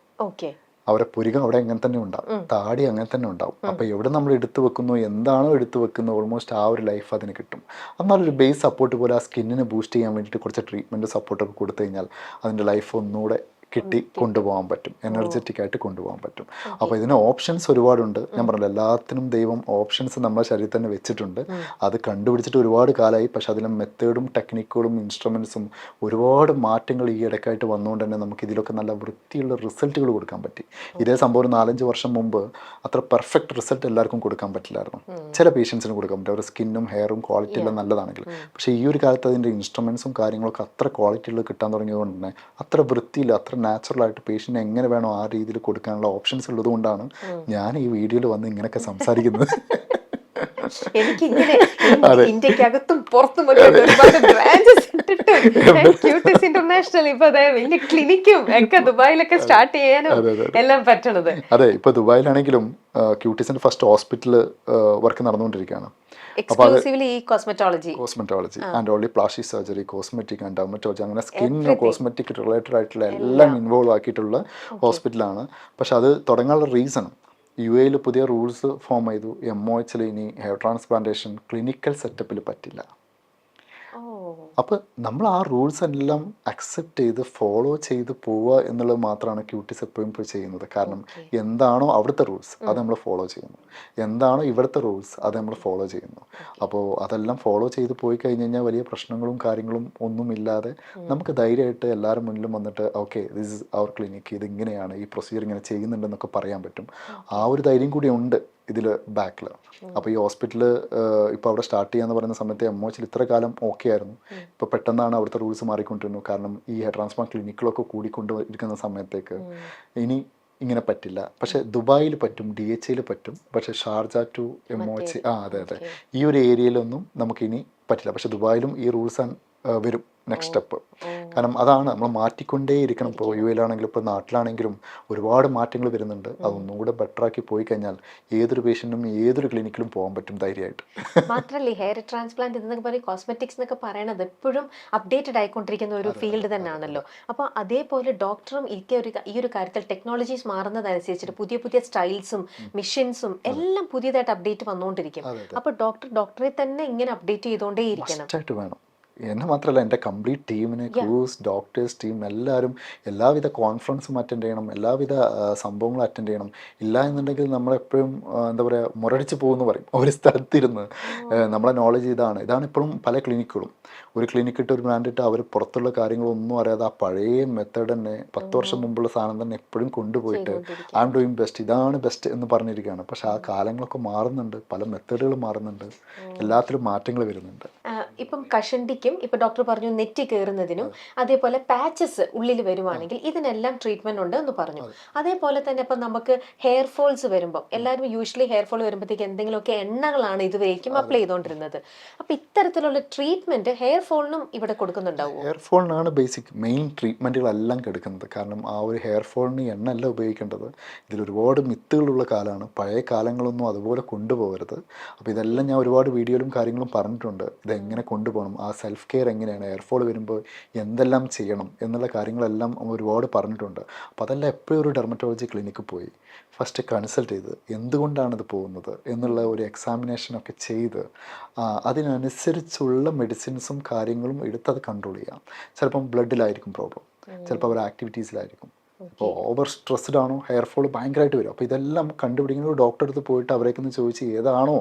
അവരെ പുരികം അവിടെ അങ്ങനെ തന്നെ ഉണ്ടാവും, താടി അങ്ങനെ തന്നെ ഉണ്ടാവും. അപ്പോൾ എവിടെ നമ്മൾ എടുത്തു വെക്കുന്നു, എന്താണോ എടുത്തു വെക്കുന്നത്, ഓൾമോസ്റ്റ് ആ ഒരു ലൈഫ് അതിന് കിട്ടും. എന്നാലൊരു ബേസ് സപ്പോർട്ട് പോലെ ആ സ്കിന്നിനെ ബൂസ്റ്റ് ചെയ്യാൻ വേണ്ടിയിട്ട് കുറച്ച് ട്രീറ്റ്മെൻറ്റ് സപ്പോർട്ടൊക്കെ കൊടുത്തു കഴിഞ്ഞാൽ അതിൻ്റെ ലൈഫ് ഒന്നുകൂടെ കിട്ടി കൊണ്ടുപോകാൻ പറ്റും, എനർജറ്റിക് ആയിട്ട് കൊണ്ടുപോകാൻ പറ്റും. അപ്പോൾ ഇതിന് ഓപ്ഷൻസ് ഒരുപാടുണ്ട്. ഞാൻ പറഞ്ഞില്ല, എല്ലാത്തിനും ദൈവം ഓപ്ഷൻസ് നമ്മുടെ ശരീരത്തിൽ തന്നെ വെച്ചിട്ടുണ്ട്. അത് കണ്ടുപിടിച്ചിട്ട് ഒരുപാട് കാലമായി. പക്ഷെ അതിലെ മെത്തേഡും ടെക്നിക്കുകളും ഇൻസ്ട്രുമെൻസും ഒരുപാട് മാറ്റങ്ങൾ ഈ ഇടയ്ക്കായിട്ട് വന്നുകൊണ്ട് തന്നെ നമുക്ക് ഇതിലൊക്കെ നല്ല വൃത്തിയുള്ള റിസൾട്ടുകൾ കൊടുക്കാൻ പറ്റി. ഇതേ സംഭവം ഒരു 4-5 വർഷം മുമ്പ് അത്ര പെർഫെക്റ്റ് റിസൾട്ട് എല്ലാവർക്കും കൊടുക്കാൻ പറ്റില്ലായിരുന്നു. ചില പേഷ്യൻസിന് കൊടുക്കാൻ പറ്റും, അവരുടെ സ്കിന്നും ഹെയറും ക്വാളിറ്റി എല്ലാം നല്ലതാണെങ്കിൽ. പക്ഷേ ഈ ഒരു കാലത്ത് അതിൻ്റെ ഇൻസ്ട്രുമെൻസും കാര്യങ്ങളൊക്കെ അത്ര ക്വാളിറ്റിയുള്ള കിട്ടാൻ തുടങ്ങിയതുകൊണ്ട് തന്നെ അത്ര വൃത്തിയില്ല, അത്ര നാച്ചുറലായിട്ട് പേഷ്യൻ്റ് എങ്ങനെ വേണോ ആ രീതിയിൽ കൊടുക്കാനുള്ള ഓപ്ഷൻസ് ഉള്ളത് കൊണ്ടാണ് ഞാൻ ഈ വീഡിയോയിൽ വന്ന് ഇങ്ങനെയൊക്കെ സംസാരിക്കുന്നത്.
എനിക്കിങ്ങനെ ഇന്ത്യക്കകത്തും പുറത്തും ഒരുപാട് ബ്രാഞ്ചസ് ക്യൂട്ടിസ് ഇന്റർനാഷണൽ ഇപ്പൊ വലിയ ക്ലിനിക്കും ഒക്കെ ദുബായിലൊക്കെ സ്റ്റാർട്ട് ചെയ്യാനും എല്ലാം പറ്റണത്.
അതെ, ഇപ്പൊ ദുബായിലാണെങ്കിലും ക്യൂട്ടിസിന്റെ ഫസ്റ്റ് ഹോസ്പിറ്റൽ വർക്ക് നടന്നുകൊണ്ടിരിക്കുകയാണ്.
എക്സ്ക്ലൂസീവ്ലി ഈ cosmetology
and only plastic surgery, cosmetic and dermatology, അങ്ങനെ സ്കിൻ കോസ്മെറ്റിക് റിലേറ്റഡ് ആയിട്ടുള്ള എല്ലാം ഇൻവോൾവ് ആക്കിയിട്ടുള്ള ഹോസ്പിറ്റലാണ്. പക്ഷെ അത് തുടങ്ങാനുള്ള റീസൺ UAE പുതിയ റൂൾസ് ഫോം ചെയ്തു. MOH ഇനി ഹെയർ ട്രാൻസ്പ്ലാന്റേഷൻ ക്ലിനിക്കൽ സെറ്റപ്പിൽ പറ്റില്ല. അപ്പോൾ നമ്മൾ ആ റൂൾസ് എല്ലാം അക്സെപ്റ്റ് ചെയ്ത് ഫോളോ ചെയ്ത് പോവുക എന്നുള്ളത് മാത്രമാണ് ക്യൂട്ടിസ് എപ്പോഴും ഇപ്പോൾ ചെയ്യുന്നത്. കാരണം എന്താണോ അവിടുത്തെ റൂൾസ് അത് നമ്മൾ ഫോളോ ചെയ്യുന്നു, എന്താണോ ഇവിടുത്തെ റൂൾസ് അത് നമ്മൾ ഫോളോ ചെയ്യുന്നു. അപ്പോൾ അതെല്ലാം ഫോളോ ചെയ്ത് പോയി കഴിഞ്ഞ് കഴിഞ്ഞാൽ വലിയ പ്രശ്നങ്ങളും കാര്യങ്ങളും ഒന്നുമില്ലാതെ നമുക്ക് ധൈര്യമായിട്ട് എല്ലാവരും മുന്നിലും വന്നിട്ട് okay this is our clinic, ഇതിങ്ങനെയാണ്, ഈ പ്രൊസീജിയർ ഇങ്ങനെ ചെയ്യുന്നുണ്ടെന്നൊക്കെ പറയാൻ പറ്റും. ആ ഒരു ധൈര്യം കൂടി ഉണ്ട് ഇതിൽ ബാക്കിൽ. അപ്പോൾ ഈ ഹോസ്പിറ്റൽ ഇപ്പോൾ അവിടെ സ്റ്റാർട്ട് ചെയ്യാന്ന് പറയുന്ന സമയത്ത് MOHൽ ഇത്ര കാലം ഓക്കെ ആയിരുന്നു. ഇപ്പോൾ പെട്ടെന്നാണ് അവിടുത്തെ റൂൾസ് മാറിക്കൊണ്ടിരുന്നു. കാരണം ഈ ഹെയർ ട്രാൻസ്പ്ലാന്റ് ക്ലിനിക്കുകളൊക്കെ കൂടിക്കൊണ്ട് ഇരിക്കുന്ന സമയത്തേക്ക് ഇനി ഇങ്ങനെ പറ്റില്ല. പക്ഷേ ദുബായിൽ പറ്റും, DHAയിൽ പറ്റും. പക്ഷേ ഷാർജ ടു MOH അതെ ഈ ഒരു ഏരിയയിലൊന്നും നമുക്കിനി പറ്റില്ല. പക്ഷേ ദുബായിലും ഈ റൂൾസ് വരും നെക്സ്റ്റ് സ്റ്റെപ്പ്. കാരണം അതാണ് നമ്മൾ മാറ്റിക്കൊണ്ടേ ഇരിക്കണം. ഇപ്പോൾ UAയിലാണെങ്കിലും ഇപ്പോൾ നാട്ടിലാണെങ്കിലും ഒരുപാട് മാറ്റങ്ങൾ വരുന്നുണ്ട്. അതൊന്നും കൂടെ ബെറ്ററാക്കി പോയി കഴിഞ്ഞാൽ ഏതൊരു പേഷ്യൻറ്റും ഏതൊരു ക്ലിനിക്കിലും പോകാൻ പറ്റും ധൈര്യമായിട്ട്.
മാത്രമല്ല ഈ ഹെയർ ട്രാൻസ്പ്ലാന്റ് എന്നൊക്കെ പറയും കോസ്മെറ്റിക്സ് എന്നൊക്കെ പറയണത് എപ്പോഴും അപ്ഡേറ്റഡ് ആയിക്കൊണ്ടിരിക്കുന്ന ഒരു ഫീൽഡ് തന്നെയാണല്ലോ. അപ്പോൾ അതേപോലെ ഡോക്ടറും ഈ ഒരു കാര്യത്തിൽ ടെക്നോളജീസ് മാറുന്നതനുസരിച്ചിട്ട് പുതിയ പുതിയ സ്റ്റൈൽസും മെഷീൻസും എല്ലാം പുതിയതായിട്ട് അപ്ഡേറ്റ് വന്നുകൊണ്ടിരിക്കും. അപ്പോൾ ഡോക്ടറെ തന്നെ ഇങ്ങനെ അപ്ഡേറ്റ് ചെയ്തുകൊണ്ടേ ഇരിക്കണം.
മസ്റ്റായിട്ട് വേണം. എന്നെ മാത്രമല്ല, എൻ്റെ കംപ്ലീറ്റ് ടീമിന്, ക്രൂസ്, ഡോക്ടേഴ്സ് ടീം എല്ലാവരും എല്ലാവിധ കോൺഫറൻസും അറ്റൻഡ് ചെയ്യണം, എല്ലാവിധ സംഭവങ്ങളും അറ്റൻഡ് ചെയ്യണം. ഇല്ല എന്നുണ്ടെങ്കിൽ നമ്മളെപ്പോഴും എന്താ പറയുക മുരടിച്ച് പോകുമെന്ന് പറയും. ഒരു സ്ഥലത്തിരുന്ന് നമ്മളെ നോളജ് ഇതാണ് ഇപ്പോഴും പല ക്ലിനിക്കുകളും. ഒരു ക്ലിനിക്കിട്ട് ഒരു ബ്രാൻഡിട്ട് അവർ പുറത്തുള്ള കാര്യങ്ങളൊന്നും അറിയാതെ ആ പഴയ മെത്തേഡ് തന്നെ 10 വർഷം മുമ്പുള്ള സാധനം തന്നെ എപ്പോഴും കൊണ്ടുപോയിട്ട് ഐ ആം ഡൂയിങ് ബെസ്റ്റ്, ഇതാണ് ബെസ്റ്റ് എന്ന് പറഞ്ഞിരിക്കുകയാണ്. പക്ഷെ ആ കാലങ്ങളൊക്കെ മാറുന്നുണ്ട്, പല മെത്തേഡുകൾ മാറുന്നുണ്ട്, എല്ലാത്തിലും മാറ്റങ്ങൾ വരുന്നുണ്ട്.
ഇപ്പം കഷണ്ടിക്കും ഇപ്പൊ ഡോക്ടർ പറഞ്ഞു നെറ്റ് കയറുന്നതിനും അതേപോലെ പാച്ചസ് ഉള്ളിൽ വരുവാണെങ്കിൽ ഇതിനെല്ലാം ട്രീറ്റ്മെന്റ് ഉണ്ട് എന്ന് പറഞ്ഞു. അതേപോലെ തന്നെ ഇപ്പൊ നമുക്ക് ഹെയർ ഫോൾസ് വരുമ്പോൾ എല്ലാവരും യൂഷ്വലി ഹെയർ ഫോൾ വരുമ്പോഴത്തേക്ക് എന്തെങ്കിലുമൊക്കെ എണ്ണകളാണ് ഇതുവരേക്കും അപ്ലൈ ചെയ്തുകൊണ്ടിരുന്നത്. അപ്പൊ ഇത്തരത്തിലുള്ള ട്രീറ്റ്മെന്റ് ഹെയർ ഫോളിനും ഇവിടെ കൊടുക്കുന്നുണ്ടാവും?
ഹെയർ ഫോളിനാണ് ബേസിക് മെയിൻ ട്രീറ്റ്മെന്റുകളെല്ലാം എടുക്കുന്നത്. കാരണം ആ ഒരു ഹെയർ ഫോളിന് എണ്ണ അല്ല ഉപയോഗിക്കേണ്ടത്. ഇതിൽ ഒരുപാട് മിത്തുകളുള്ള കാലമാണ്. പഴയ കാലങ്ങളൊന്നും അതുപോലെ കൊണ്ടുപോകരുത്. അപ്പോൾ ഇതെല്ലാം ഞാൻ ഒരുപാട് വീഡിയോയിലും കാര്യങ്ങളും പറഞ്ഞിട്ടുണ്ട്. ഇതെങ്ങനെ കൊണ്ടുപോകണം, ആ സെൽഫ് കെയർ എങ്ങനെയാണ്, ഹെയർ ഫോൾ വരുമ്പോൾ എന്തെല്ലാം ചെയ്യണം എന്നുള്ള കാര്യങ്ങളെല്ലാം ഒരുപാട് പറഞ്ഞിട്ടുണ്ട്. അപ്പോൾ അതെല്ലാം എപ്പോഴും ഒരു ഡെർമറ്റോളജി ക്ലിനിക്ക് പോയി ഫസ്റ്റ് കൺസൾട്ട് ചെയ്ത് എന്തുകൊണ്ടാണിത് പോകുന്നത് എന്നുള്ള ഒരു എക്സാമിനേഷനൊക്കെ ചെയ്ത് അതിനനുസരിച്ചുള്ള മെഡിസിൻസും കാര്യങ്ങളും എടുത്തത് കൺട്രോൾ ചെയ്യാം. ചിലപ്പം ബ്ലഡിലായിരിക്കും പ്രോബ്ലം, ചിലപ്പോൾ അവർ ആക്ടിവിറ്റീസിലായിരിക്കും. ഇപ്പോൾ ഓവർ സ്ട്രെസ്ഡ് ആണോ, ഹെയർ ഫോൾ ഭയങ്കരമായിട്ട് വരും. അപ്പോൾ ഇതെല്ലാം കണ്ടുപിടിക്കുന്ന ഒരു ഡോക്ടറെ അടുത്ത് പോയിട്ട് അവരേക്കൊന്ന് ചോദിച്ച് ഏതാണോ,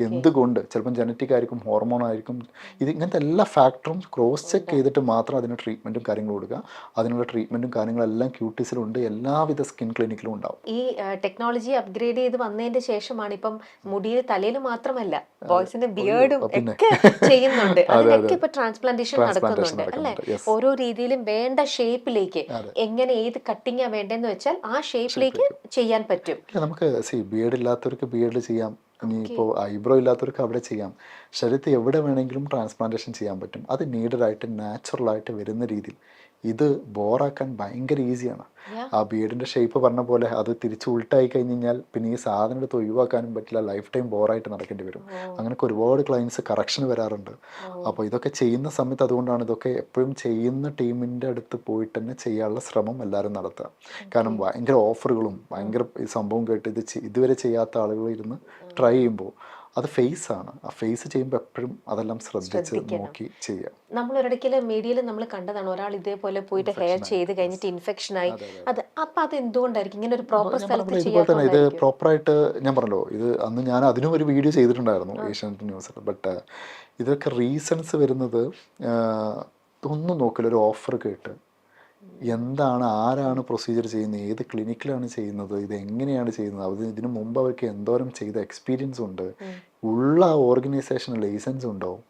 എന്തുകൊണ്ട്, ചിലപ്പം ജനറ്റിക് ആയിരിക്കും, ഹോർമോൺ ആയിരിക്കും, ഇങ്ങനത്തെ എല്ലാ ഫാക്ടറും ക്രോസ് ചെക്ക് ചെയ്തിട്ട് മാത്രം അതിന് ട്രീറ്റ്മെൻറ്റും കാര്യങ്ങളും കൊടുക്കുക. അതിനുള്ള ട്രീറ്റ്മെൻറ്റും കാര്യങ്ങളെല്ലാം ക്യൂട്ടീസിലുണ്ട്, എല്ലാവിധ സ്കിൻ ക്ലിനിക്കിലും ഉണ്ടാവും.
ഈ ടെക്നോളജി അപ്ഗ്രേഡ് ചെയ്ത് വന്നതിന്റെ ശേഷമാണ് ഇപ്പം മുടിയിൽ തലയിൽ മാത്രമല്ല ബോയ്സിന്റെ ബിയേർഡും ഒക്കെ ചെയ്യുന്നുണ്ട്. അതിനൊക്കെ ഇപ്പൊ ട്രാൻസ്പ്ലാന്റേഷൻ നടക്കുന്നുണ്ട് അല്ലെ? ഓരോ രീതിയിലും വേണ്ട ഷേപ്പിലേക്ക് എങ്ങനെ ഏത് കട്ടിങ്ങാ വേണ്ടെന്ന് വെച്ചാൽ ആ ഷേപ്പിലേക്ക് ചെയ്യാൻ പറ്റും.
നമുക്ക് ബിയേർഡ് ഇല്ലാത്തവർക്ക് ബിയേർഡ് ചെയ്യാം, ഇനിയിപ്പോൾ ഐബ്രോ ഇല്ലാത്തവർക്ക് അവിടെ ചെയ്യാം. ശരീരത്തിൽ എവിടെ വേണമെങ്കിലും ട്രാൻസ്പ്ലാന്റേഷൻ ചെയ്യാൻ പറ്റും. അത് നീഡഡായിട്ട് നാച്ചുറലായിട്ട് വരുന്ന രീതിയിൽ. ഇത് ബോറാക്കാൻ ഭയങ്കര ഈസിയാണ്. ആ ബിയേഡിൻ്റെ ഷേപ്പ് പറഞ്ഞ പോലെ അത് തിരിച്ച് ഉൾട്ടായി കഴിഞ്ഞ് കഴിഞ്ഞാൽ പിന്നെ ഈ സാധനം എടുത്ത് ഒഴിവാക്കാനും പറ്റില്ല, ലൈഫ് ടൈം ബോറായിട്ട് നടക്കേണ്ടി വരും. അങ്ങനെയൊക്കെ ഒരുപാട് ക്ലയൻസ് കറക്ഷൻ വരാറുണ്ട്. അപ്പോൾ ഇതൊക്കെ ചെയ്യുന്ന സമയത്ത് അതുകൊണ്ടാണ് ഇതൊക്കെ എപ്പോഴും ചെയ്യുന്ന ടീമിൻ്റെ അടുത്ത് പോയിട്ട് തന്നെ ചെയ്യാനുള്ള ശ്രമം എല്ലാവരും നടത്തുക. കാരണം ഭയങ്കര ഓഫറുകളും ഭയങ്കര ഈ സംഭവം കേട്ട് ഇതുവരെ ചെയ്യാത്ത ആളുകൾ ഇരുന്ന് ട്രൈ ചെയ്യുമ്പോൾ അത് ഫേസ് ആണ്. ആ ഫേസ് ചെയ്യുമ്പോൾ എപ്പോഴും അതെല്ലാം ശ്രദ്ധിച്ച് നോക്കി ചെയ്യാം.
നമ്മൾ ഒരിടയ്ക്ക് മീഡിയയിൽ നമ്മൾ കണ്ടതാണ് ഒരാൾ ഇതേപോലെ പോയിട്ട് ഹെയർ ചെയ്ത് കഴിഞ്ഞിട്ട് ഇൻഫെക്ഷൻ ആയി. അപ്പൊ അത് എന്തുകൊണ്ടായിരിക്കും ഇങ്ങനെ ഒരു പ്രോപ്പർ സ്ഥലത്ത്
ഇതുപോലെ തന്നെ ഇത് പ്രോപ്പറായിട്ട് ഞാൻ പറഞ്ഞല്ലോ, ഇത് അന്ന് ഞാൻ അതിനും ഒരു വീഡിയോ ചെയ്തിട്ടുണ്ടായിരുന്നു ഏഷ്യാനെറ്റ് ന്യൂസിൽ. ബട്ട് ഇതൊക്കെ റീസൺസ് വരുന്നത് ഒന്നും നോക്കില്ല, ഒരു ഓഫർ കേട്ട് എന്താണ്, ആരാണ് പ്രൊസീജിയർ ചെയ്യുന്നത്, ഏത് ക്ലിനിക്കിലാണ് ചെയ്യുന്നത്, ഇത് എങ്ങനെയാണ് ചെയ്യുന്നത്, അത് ഇതിനു മുമ്പ് അവർക്ക് എന്തോരം ചെയ്ത എക്സ്പീരിയൻസ് ഉണ്ട്, ഉള്ള ഓർഗനൈസേഷൻ ലൈസൻസ് ഉണ്ടാവും.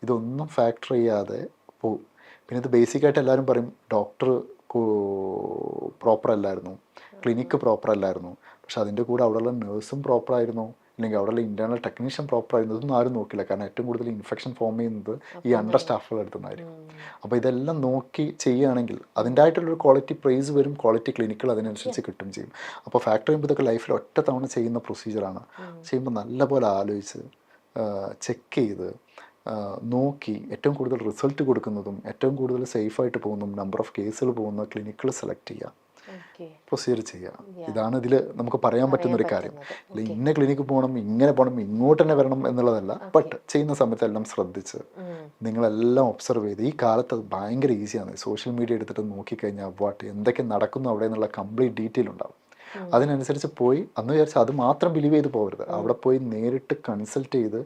ഇതൊന്നും ഫാക്ടർ ചെയ്യാതെ പോവും. പിന്നെ ഇത് ബേസിക്കായിട്ട് എല്ലാവരും പറയും ഡോക്ടർ പ്രോപ്പർ അല്ലായിരുന്നു, ക്ലിനിക്ക് പ്രോപ്പർ അല്ലായിരുന്നു. പക്ഷെ അതിൻ്റെ കൂടെ അവിടെയുള്ള നേഴ്സും പ്രോപ്പറായിരുന്നു, അല്ലെങ്കിൽ അവിടെയുള്ള ഇൻറ്റേർണൽ ടെക്നീഷ്യൻ പ്രോപ്പറായിരുന്നു, ഇതൊന്നും ആരും നോക്കില്ല. കാരണം ഏറ്റവും കൂടുതൽ ഇൻഫെക്ഷൻ ഫോം ചെയ്യുന്നത് ഈ അണ്ടർ സ്റ്റാഫുകൾ എടുത്തുനിന്നായിരിക്കും. അപ്പോൾ ഇതെല്ലാം നോക്കി ചെയ്യുകയാണെങ്കിൽ അതിൻ്റെ ആയിട്ടുള്ളൊരു ക്വാളിറ്റി പ്രൈസ് വരും, ക്വാളിറ്റി ക്ലിനിക്കുകൾ അതിനനുസരിച്ച് കിട്ടും ചെയ്യും. അപ്പോൾ ഫാക്ടർ ചെയ്യുമ്പോൾ ഇതൊക്കെ ലൈഫിൽ ഒറ്റ തവണ ചെയ്യുന്ന പ്രൊസീജിയറാണ്. ചെയ്യുമ്പോൾ നല്ലപോലെ ആലോചിച്ച് ചെക്ക് ചെയ്ത് നോക്കി ഏറ്റവും കൂടുതൽ റിസൾട്ട് കൊടുക്കുന്നതും ഏറ്റവും കൂടുതൽ സേഫായിട്ട് പോകുന്നതും നമ്പർ ഓഫ് കേസുകൾ പോകുന്ന ക്ലിനിക്കുകൾ സെലക്ട് ചെയ്യുക, പ്രൊസീജിയർ ചെയ്യുക. ഇതാണ് ഇതിൽ നമുക്ക് പറയാൻ പറ്റുന്നൊരു കാര്യം. അല്ല ഇന്ന ക്ലിനിക്ക് പോകണം, ഇങ്ങനെ പോകണം, ഇങ്ങോട്ട് തന്നെ വരണം എന്നുള്ളതല്ല. ബട്ട് ചെയ്യുന്ന സമയത്ത് എല്ലാം ശ്രദ്ധിച്ച് നിങ്ങളെല്ലാം ഒബ്സർവ് ചെയ്ത്, ഈ കാലത്ത് അത് ഭയങ്കര ഈസിയാണ്. സോഷ്യൽ മീഡിയ എടുത്തിട്ട് നോക്കിക്കഴിഞ്ഞാൽ എന്തൊക്കെ നടക്കുന്നു അവിടെ എന്നുള്ള കംപ്ലീറ്റ് ഡീറ്റെയിൽ ഉണ്ടാവും. അതിനനുസരിച്ച് പോയി അന്ന് വിചാരിച്ചാൽ അത് മാത്രം ബിലീവ് ചെയ്ത് പോകരുത്. അവിടെ പോയി നേരിട്ട് കൺസൾട്ട് ചെയ്ത്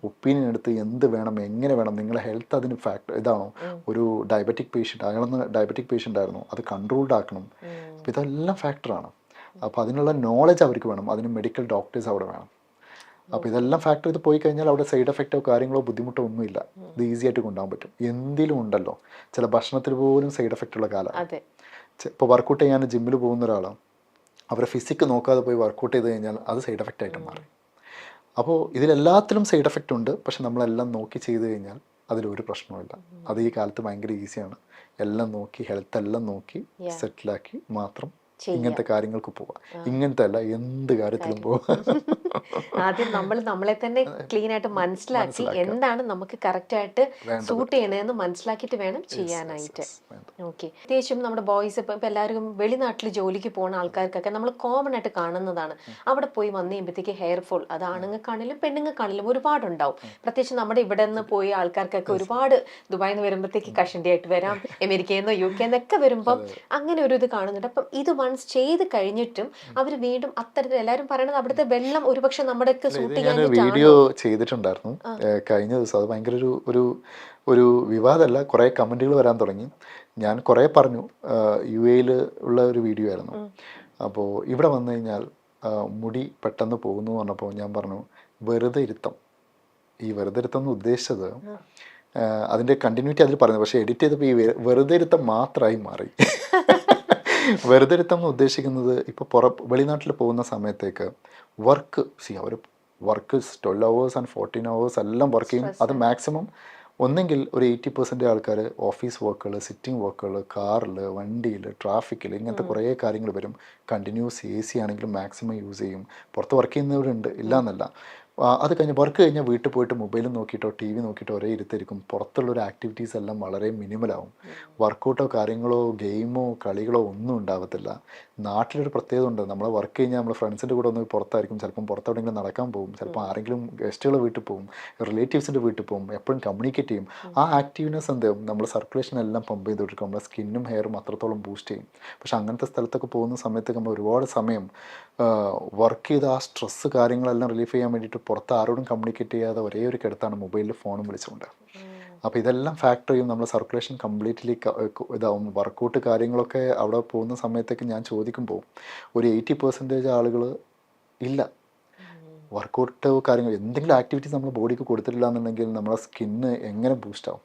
ഒപ്പീനിയൻ എടുത്ത് എന്ത് വേണം, എങ്ങനെ വേണം, നിങ്ങളുടെ ഹെൽത്ത് അതിന് ഫാക്ടർ ഇതാണോ, ഒരു ഡയബറ്റിക് പേഷ്യൻ്റ് അയാളൊന്ന് ഡയബറ്റിക് പേഷ്യൻ്റ് ആയിരുന്നു, അത് കൺട്രോൾഡ് ആക്കണം. അപ്പോൾ ഇതെല്ലാം ഫാക്ടറാണ്. അപ്പോൾ അതിനുള്ള നോളജ് അവർക്ക് വേണം, അതിന് മെഡിക്കൽ ഡോക്ടേഴ്സ് അവിടെ വേണം. അപ്പോൾ ഇതെല്ലാം ഫാക്ടർ ചെയ്ത് പോയി കഴിഞ്ഞാൽ അവിടെ സൈഡ് എഫക്റ്റോ കാര്യങ്ങളോ ബുദ്ധിമുട്ടോ ഒന്നുമില്ല. ഇത് ഈസി ആയിട്ട് കൊണ്ടുപോകാൻ പറ്റും. എന്തിലും ഉണ്ടല്ലോ, ചില ഭക്ഷണത്തിൽ പോലും സൈഡ് എഫക്റ്റ് ഉള്ള കാലമാണ്.
അതെ.
ഇപ്പോൾ വർക്കൗട്ട് ചെയ്യാൻ ജിമ്മിൽ പോകുന്ന ഒരാളാണ്, അവരെ ഫിസിക്ക് നോക്കാതെ പോയി വർക്കൗട്ട് ചെയ്ത് കഴിഞ്ഞാൽ അത് സൈഡ് എഫക്റ്റ് ആയിട്ട് മാറി. അപ്പോൾ ഇതിലെല്ലാത്തിലും സൈഡ് എഫക്റ്റ് ഉണ്ട്. പക്ഷെ നമ്മളെല്ലാം നോക്കി ചെയ്ത് കഴിഞ്ഞാൽ അതിലൊരു പ്രശ്നവുമില്ല. അത് ഈ കാലത്ത് ഭയങ്കര ഈസിയാണ്. എല്ലാം നോക്കി, ഹെൽത്ത് എല്ലാം നോക്കി സെറ്റിലാക്കി മാത്രം ഇങ്ങനത്തെ കാര്യങ്ങൾക്ക് പോവാം. ഇങ്ങനത്തെ അല്ല, എന്ത് കാര്യത്തിലും പോവാം.
ആദ്യം നമ്മൾ നമ്മളെ തന്നെ ക്ലീൻ ആയിട്ട് മനസ്സിലാക്കി എന്താണ് നമുക്ക് കറക്റ്റ് ആയിട്ട് സൂട്ട് ചെയ്യണതെന്ന് മനസ്സിലാക്കിയിട്ട് വേണം ചെയ്യാനായിട്ട്. ഓക്കെ. പ്രത്യേകിച്ചും നമ്മുടെ ബോയ്സ് ഇപ്പം എല്ലാവരും വെളിനാട്ടിൽ ജോലിക്ക് പോകുന്ന ആൾക്കാർക്കൊക്കെ നമ്മൾ കോമൺ ആയിട്ട് കാണുന്നതാണ്. അവിടെ പോയി വന്നു കഴിയുമ്പോഴത്തേക്ക് ഹെയർ ഫോൾ, അത് ആണുങ്ങൾക്കാണെങ്കിലും പെണ്ണുങ്ങൾക്കാണെങ്കിലും ഒരുപാടുണ്ടാവും. പ്രത്യേകിച്ച് നമ്മുടെ ഇവിടെ നിന്ന് പോയ ആൾക്കാർക്കൊക്കെ ഒരുപാട് ദുബായിൽ നിന്ന് വരുമ്പോഴത്തേക്ക് കഷണ്ടി ആയിട്ട് വരാം, അമേരിക്കയിൽ നിന്നോ UK എന്നൊക്കെ വരുമ്പം അങ്ങനെ ഒരു ഇത് കാണുന്നുണ്ട്. അപ്പം ഇത് വൺസ് ചെയ്ത് കഴിഞ്ഞിട്ടും അവർ വീണ്ടും അത്തരത്തിൽ എല്ലാവരും പറയണത് അവിടുത്തെ വെള്ളം ഒരുപക്ഷെ നമ്മുടെ സൂട്ട്
ഞാൻ വീഡിയോ ചെയ്തിട്ടുണ്ടായിരുന്നു കഴിഞ്ഞ ദിവസം. അത് ഭയങ്കര ഒരു വിവാദമല്ല, കുറേ കമൻറ്റുകൾ വരാൻ തുടങ്ങി. ഞാൻ കുറേ പറഞ്ഞു, UAE ഉള്ള ഒരു വീഡിയോ ആയിരുന്നു. അപ്പോൾ ഇവിടെ വന്നു കഴിഞ്ഞാൽ മുടി പെട്ടെന്ന് പോകുന്നു എന്ന് പറഞ്ഞപ്പോൾ ഞാൻ പറഞ്ഞു വെറുതെ ഇരുത്തം. ഈ വെറുതെ ഇരുത്തം എന്ന് ഉദ്ദേശിച്ചത് അതിൻ്റെ കണ്ടിന്യൂറ്റി അതിൽ പറഞ്ഞു, പക്ഷേ എഡിറ്റ് ചെയ്തപ്പോൾ ഈ വെറുതെ ഇരുത്തം മാത്രമായി മാറി. വെറുതെ ഇരുത്തം എന്ന് ഉദ്ദേശിക്കുന്നത് ഇപ്പോൾ വെളിനാട്ടിൽ പോകുന്ന സമയത്തേക്ക് വർക്ക് അവർ വർക്ക് 12 hours and 14 hours എല്ലാം വർക്ക് ചെയ്യും. അത് മാക്സിമം ഒന്നെങ്കിൽ ഒരു 80% ആൾക്കാർ ഓഫീസ് വർക്കുകൾ, സിറ്റിംഗ് വർക്കുകൾ, കാറിൽ, വണ്ടിയിൽ, ട്രാഫിക്കിൽ, ഇങ്ങനത്തെ കുറേ കാര്യങ്ങൾ വരും. കണ്ടിന്യൂസ് AC ആണെങ്കിലും മാക്സിമം യൂസ് ചെയ്യും. പുറത്ത് വർക്ക് ചെയ്യുന്നവരുണ്ട്, ഇല്ല എന്നല്ല. അത് കഴിഞ്ഞ് വർക്ക് കഴിഞ്ഞാൽ വീട്ടിൽ പോയിട്ട് മൊബൈലും നോക്കിയിട്ടോ TV നോക്കിയിട്ടോ ഒരേ ഇരുത്തായിരിക്കും. പുറത്തുള്ളൊരു ആക്ടിവിറ്റീസ് എല്ലാം വളരെ മിനിമലാവും. വർക്കൗട്ടോ കാര്യങ്ങളോ ഗെയിമോ കളികളോ ഒന്നും ഉണ്ടാവത്തില്ല. നാട്ടിലൊരു പ്രത്യേകത ഉണ്ട്, നമ്മൾ വർക്ക് കഴിഞ്ഞാൽ നമ്മൾ ഫ്രണ്ട്സിൻ്റെ കൂടെ ഒന്ന് പുറത്തായിരിക്കും, ചിലപ്പം പുറത്തെവിടെയെങ്കിലും നടക്കാൻ പോകും, ചിലപ്പോൾ ആരെങ്കിലും ഗസ്റ്റുകളുടെ വീട്ടിൽ പോകും, റിലേറ്റീവ്സിൻ്റെ വീട്ടിൽ പോകും, എപ്പോഴും കമ്മ്യൂണിക്കേറ്റ് ചെയ്യും. ആ ആക്റ്റീവ്നെസ് എന്താവും, നമ്മൾ സർക്കുലേഷൻ എല്ലാം പമ്പ് ചെയ്ത് കൊടുക്കും, നമ്മുടെ സ്കിന്നും ഹെയറും അത്രത്തോളം ബൂസ്റ്റ് ചെയ്യും. പക്ഷെ അങ്ങനത്തെ സ്ഥലത്തൊക്കെ പോകുന്ന സമയത്ത് നമ്മൾ ഒരുപാട് സമയം വർക്ക് ചെയ്ത് ആ സ്ട്രെസ്സ് കാര്യങ്ങളെല്ലാം റിലീഫ് ചെയ്യാൻ വേണ്ടിയിട്ട് പുറത്ത് ആരോടും കമ്മ്യൂണിക്കേറ്റ് ചെയ്യാതെ ഒരേ ഒരു കിടത്താണ് മൊബൈലിൽ ഫോണും വിളിച്ചുകൊണ്ട്. അപ്പോൾ ഇതെല്ലാം ഫാക്ടർ ചെയ്യും, നമ്മുടെ സർക്കുലേഷൻ കംപ്ലീറ്റ്ലി ഇതാവും. വർക്കൗട്ട് കാര്യങ്ങളൊക്കെ അവിടെ പോകുന്ന സമയത്തൊക്കെ ഞാൻ ചോദിക്കുമ്പോൾ ഒരു 80% ആളുകൾ ഇല്ല. വർക്കൗട്ട് കാര്യങ്ങൾ എന്തെങ്കിലും ആക്ടിവിറ്റീസ് നമ്മൾ ബോഡിക്ക് കൊടുത്തിട്ടില്ല എന്നുണ്ടെങ്കിൽ നമ്മുടെ സ്കിന്ന് എങ്ങനെ ബൂസ്റ്റ് ആവും.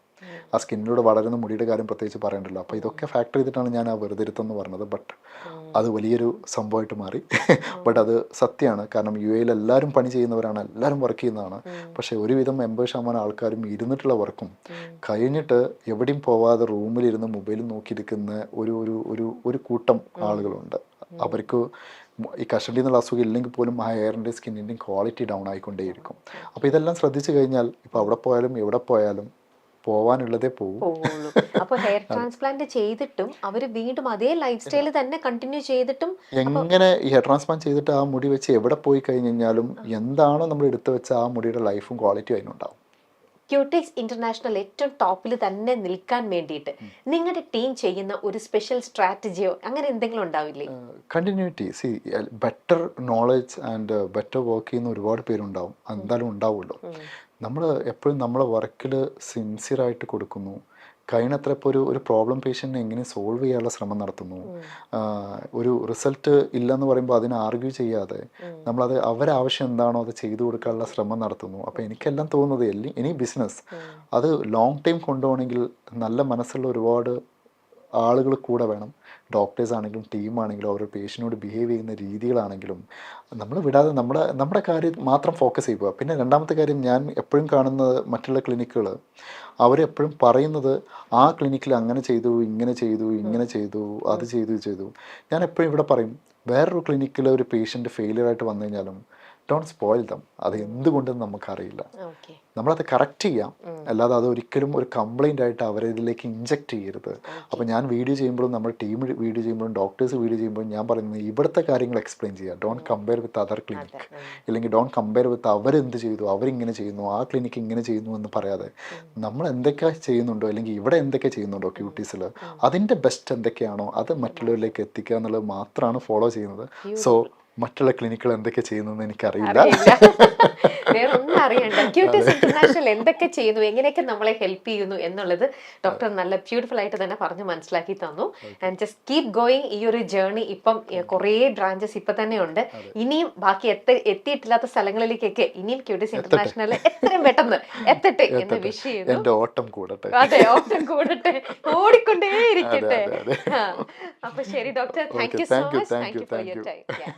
ആ സ്കിന്നിലൂടെ വളരുന്ന മുടിയുടെ കാര്യം പ്രത്യേകിച്ച് പറയണ്ടല്ലോ. അപ്പോൾ ഇതൊക്കെ ഫാക്ടർ ചെയ്തിട്ടാണ് ഞാൻ ആ വെറുതെ ഇരുത്തെന്ന് പറഞ്ഞത്. ബട്ട് അത് വലിയൊരു സംഭവമായിട്ട് മാറി. ബട്ട് അത് സത്യമാണ്. കാരണം UAE എല്ലാവരും പണി ചെയ്യുന്നവരാണ്, എല്ലാവരും വർക്ക് ചെയ്യുന്നതാണ്. പക്ഷേ ഒരുവിധം 80% ആൾക്കാരും ഇരുന്നിട്ടുള്ള വർക്കും കഴിഞ്ഞിട്ട് എവിടെയും പോവാതെ റൂമിലിരുന്ന് മൊബൈൽ നോക്കിയിരിക്കുന്ന ഒരു കൂട്ടം ആളുകളുണ്ട്. അവർക്ക് ഈ കഷണ്ടി എന്നുള്ള അസുഖം ഇല്ലെങ്കിൽ പോലും ആ ഹെയറിൻ്റെ സ്കിന്നിൻ്റെയും ക്വാളിറ്റി ഡൗൺ ആയിക്കൊണ്ടേയിരിക്കും. അപ്പോൾ ഇതെല്ലാം ശ്രദ്ധിച്ചു കഴിഞ്ഞാൽ ഇപ്പോൾ അവിടെ പോയാലും എവിടെ പോയാലും പോവാനുള്ളതേ പോവുള്ളൂ.
അപ്പോൾ ഹെയർ ട്രാൻസ്പ്ലാന്റ് ചെയ്തിട്ടും അവർ വീണ്ടും അതേ ലൈഫ് സ്റ്റൈൽ തന്നെ കണ്ടിന്യൂ ചെയ്തിട്ടും
എങ്ങനെ ഈ ഹെയർ ട്രാൻസ്പ്ലാന്റ് ചെയ്തിട്ട് ആ മുടി വെച്ച് എവിടെ പോയി കഴിഞ്ഞ് കഴിഞ്ഞാലും എന്താണോ നമ്മൾ എടുത്തു വെച്ച ആ മുടിയുടെ ലൈഫും ക്വാളിറ്റിയും അതിനുണ്ടാവും.
ക്യൂട്ടിക്സ് ഇന്റർനാഷണൽ ഏറ്റവും ടോപ്പിൽ തന്നെ നിൽക്കാൻ വേണ്ടിയിട്ട് നിങ്ങളുടെ ടീം ചെയ്യുന്ന ഒരു സ്പെഷ്യൽ സ്ട്രാറ്റജിയോ അങ്ങനെ എന്തെങ്കിലും ഉണ്ടാവില്ലേ?
Continuity, better knowledge and better work ചെയ്യുന്ന ഒരുപാട് പേരുണ്ടാവും, എന്തായാലും ഉണ്ടാവുമല്ലോ. നമ്മൾ എപ്പോഴും നമ്മളെ വർക്കിൽ സിൻസിയറായിട്ട് കൊടുക്കുന്നു. കഴിയുന്നത്ര ഇപ്പോൾ ഒരു പ്രോബ്ലം പേഷ്യൻറ്റിനെ എങ്ങനെ സോൾവ് ചെയ്യാനുള്ള ശ്രമം നടത്തുന്നു. ഒരു റിസൾട്ട് ഇല്ലെന്ന് പറയുമ്പോൾ അതിനെ ആർഗ്യൂ ചെയ്യാതെ നമ്മളത് അവരാവശ്യം എന്താണോ അത് ചെയ്തു കൊടുക്കാനുള്ള ശ്രമം നടത്തുന്നു. അപ്പോൾ എനിക്കെല്ലാം തോന്നുന്നത് എനി ബിസിനസ് അത് ലോങ് ടൈം കൊണ്ടുപോകണമെങ്കിൽ നല്ല മനസ്സുള്ള ഒരുപാട് ആളുകൾ കൂടെ വേണം. ഡോക്ടേഴ്സ് ആണെങ്കിലും ടീമാണെങ്കിലും അവരുടെ പേഷ്യനോട് ബിഹേവ് ചെയ്യുന്ന രീതികളാണെങ്കിലും നമ്മൾ വിടാതെ നമ്മുടെ കാര്യം മാത്രം ഫോക്കസ് ചെയ്യുക. പിന്നെ രണ്ടാമത്തെ കാര്യം, ഞാൻ എപ്പോഴും കാണുന്നത് മറ്റുള്ള ക്ലിനിക്കുകൾ അവരെപ്പോഴും പറയുന്നത് ആ ക്ലിനിക്കിൽ അങ്ങനെ ചെയ്തു, ഇങ്ങനെ ചെയ്തു, ഇങ്ങനെ ചെയ്തു, അത് ചെയ്തു. ഞാൻ എപ്പോഴും ഇവിടെ പറയും, വേറൊരു ക്ലിനിക്കിൽ ഒരു പേഷ്യൻ്റ് ഫെയിലിയറായിട്ട് വന്നു കഴിഞ്ഞാലും ഡോണ്ട് സ്പോയിൽ ദം. അത് എന്തുകൊണ്ടെന്ന് നമുക്കറിയില്ല. നമ്മളത് കറക്റ്റ് ചെയ്യാം, അല്ലാതെ അത് ഒരിക്കലും ഒരു കംപ്ലൈൻ്റ് ആയിട്ട് അവരെ ഇതിലേക്ക് ഇഞ്ചക്ട് ചെയ്യരുത്. അപ്പോൾ ഞാൻ വീഡിയോ ചെയ്യുമ്പോഴും നമ്മുടെ ടീം വീഡിയോ ചെയ്യുമ്പോഴും ഡോക്ടേഴ്സ് വീഡിയോ ചെയ്യുമ്പോഴും ഞാൻ പറയുന്നത് ഇവിടുത്തെ കാര്യങ്ങൾ എക്സ്പ്ലെയിൻ ചെയ്യുക. Don't compare with other clinic, ഇല്ലെങ്കിൽ ഡോണ്ട് കമ്പയർ വിത്ത് അവരെന്ത് ചെയ്തു, അവരിങ്ങനെ ചെയ്യുന്നു, ആ ക്ലിനിക്ക് ഇങ്ങനെ ചെയ്യുന്നു എന്ന് പറയാതെ നമ്മൾ എന്തൊക്കെ ചെയ്യുന്നുണ്ടോ അല്ലെങ്കിൽ ഇവിടെ എന്തൊക്കെ ചെയ്യുന്നുണ്ടോ ക്യൂട്ടീസിൽ അതിൻ്റെ ബെസ്റ്റ് എന്തൊക്കെയാണോ അത് മറ്റുള്ളവരിലേക്ക് എത്തിക്കുക എന്നുള്ളത് മാത്രമാണ് ഫോളോ ചെയ്യുന്നത്. സോ മറ്റുള്ള ക്ലിനിക്കുകൾ എന്തൊക്കെ ചെയ്യുന്നതെന്ന് എനിക്കറിയില്ല.
അറിയില്ല. വേറെ ഒന്നും അറിയണ്ട. ക്യൂട്ടീസ് ഇന്റർനാഷണൽ എന്തൊക്കെ ചെയ്യുന്നു, എങ്ങനെയൊക്കെ നമ്മളെ ഹെൽപ്പ് ചെയ്യുന്നു എന്നുള്ളത് ഡോക്ടർ നല്ല ബ്യൂട്ടിഫുൾ ആയിട്ട് തന്നെ പറഞ്ഞു മനസ്സിലാക്കി തന്നു. And just keep going. ഈ ഒരു ജേർണി ഇപ്പം കുറേ ബ്രാഞ്ചസ് ഇപ്പൊ തന്നെ ഉണ്ട്. ഇനിയും ബാക്കി എത്തിയിട്ടില്ലാത്ത സ്ഥലങ്ങളിലേക്കൊക്കെ ഇനിയും ക്യൂട്ടീസ് ഇന്റർനാഷണൽ എത്രയും പെട്ടെന്ന് എത്തട്ടെ എന്ന് വിഷ് ചെയ്യുന്നു.
എന്റെ ഓട്ടം കൂടട്ടെ.
അതെ, ഓട്ടം കൂടട്ടെ, ഓടിക്കൊണ്ടേ ഇരിക്കട്ടെ. അപ്പൊ ശരി doctor, thank you so much. Thank you for your time.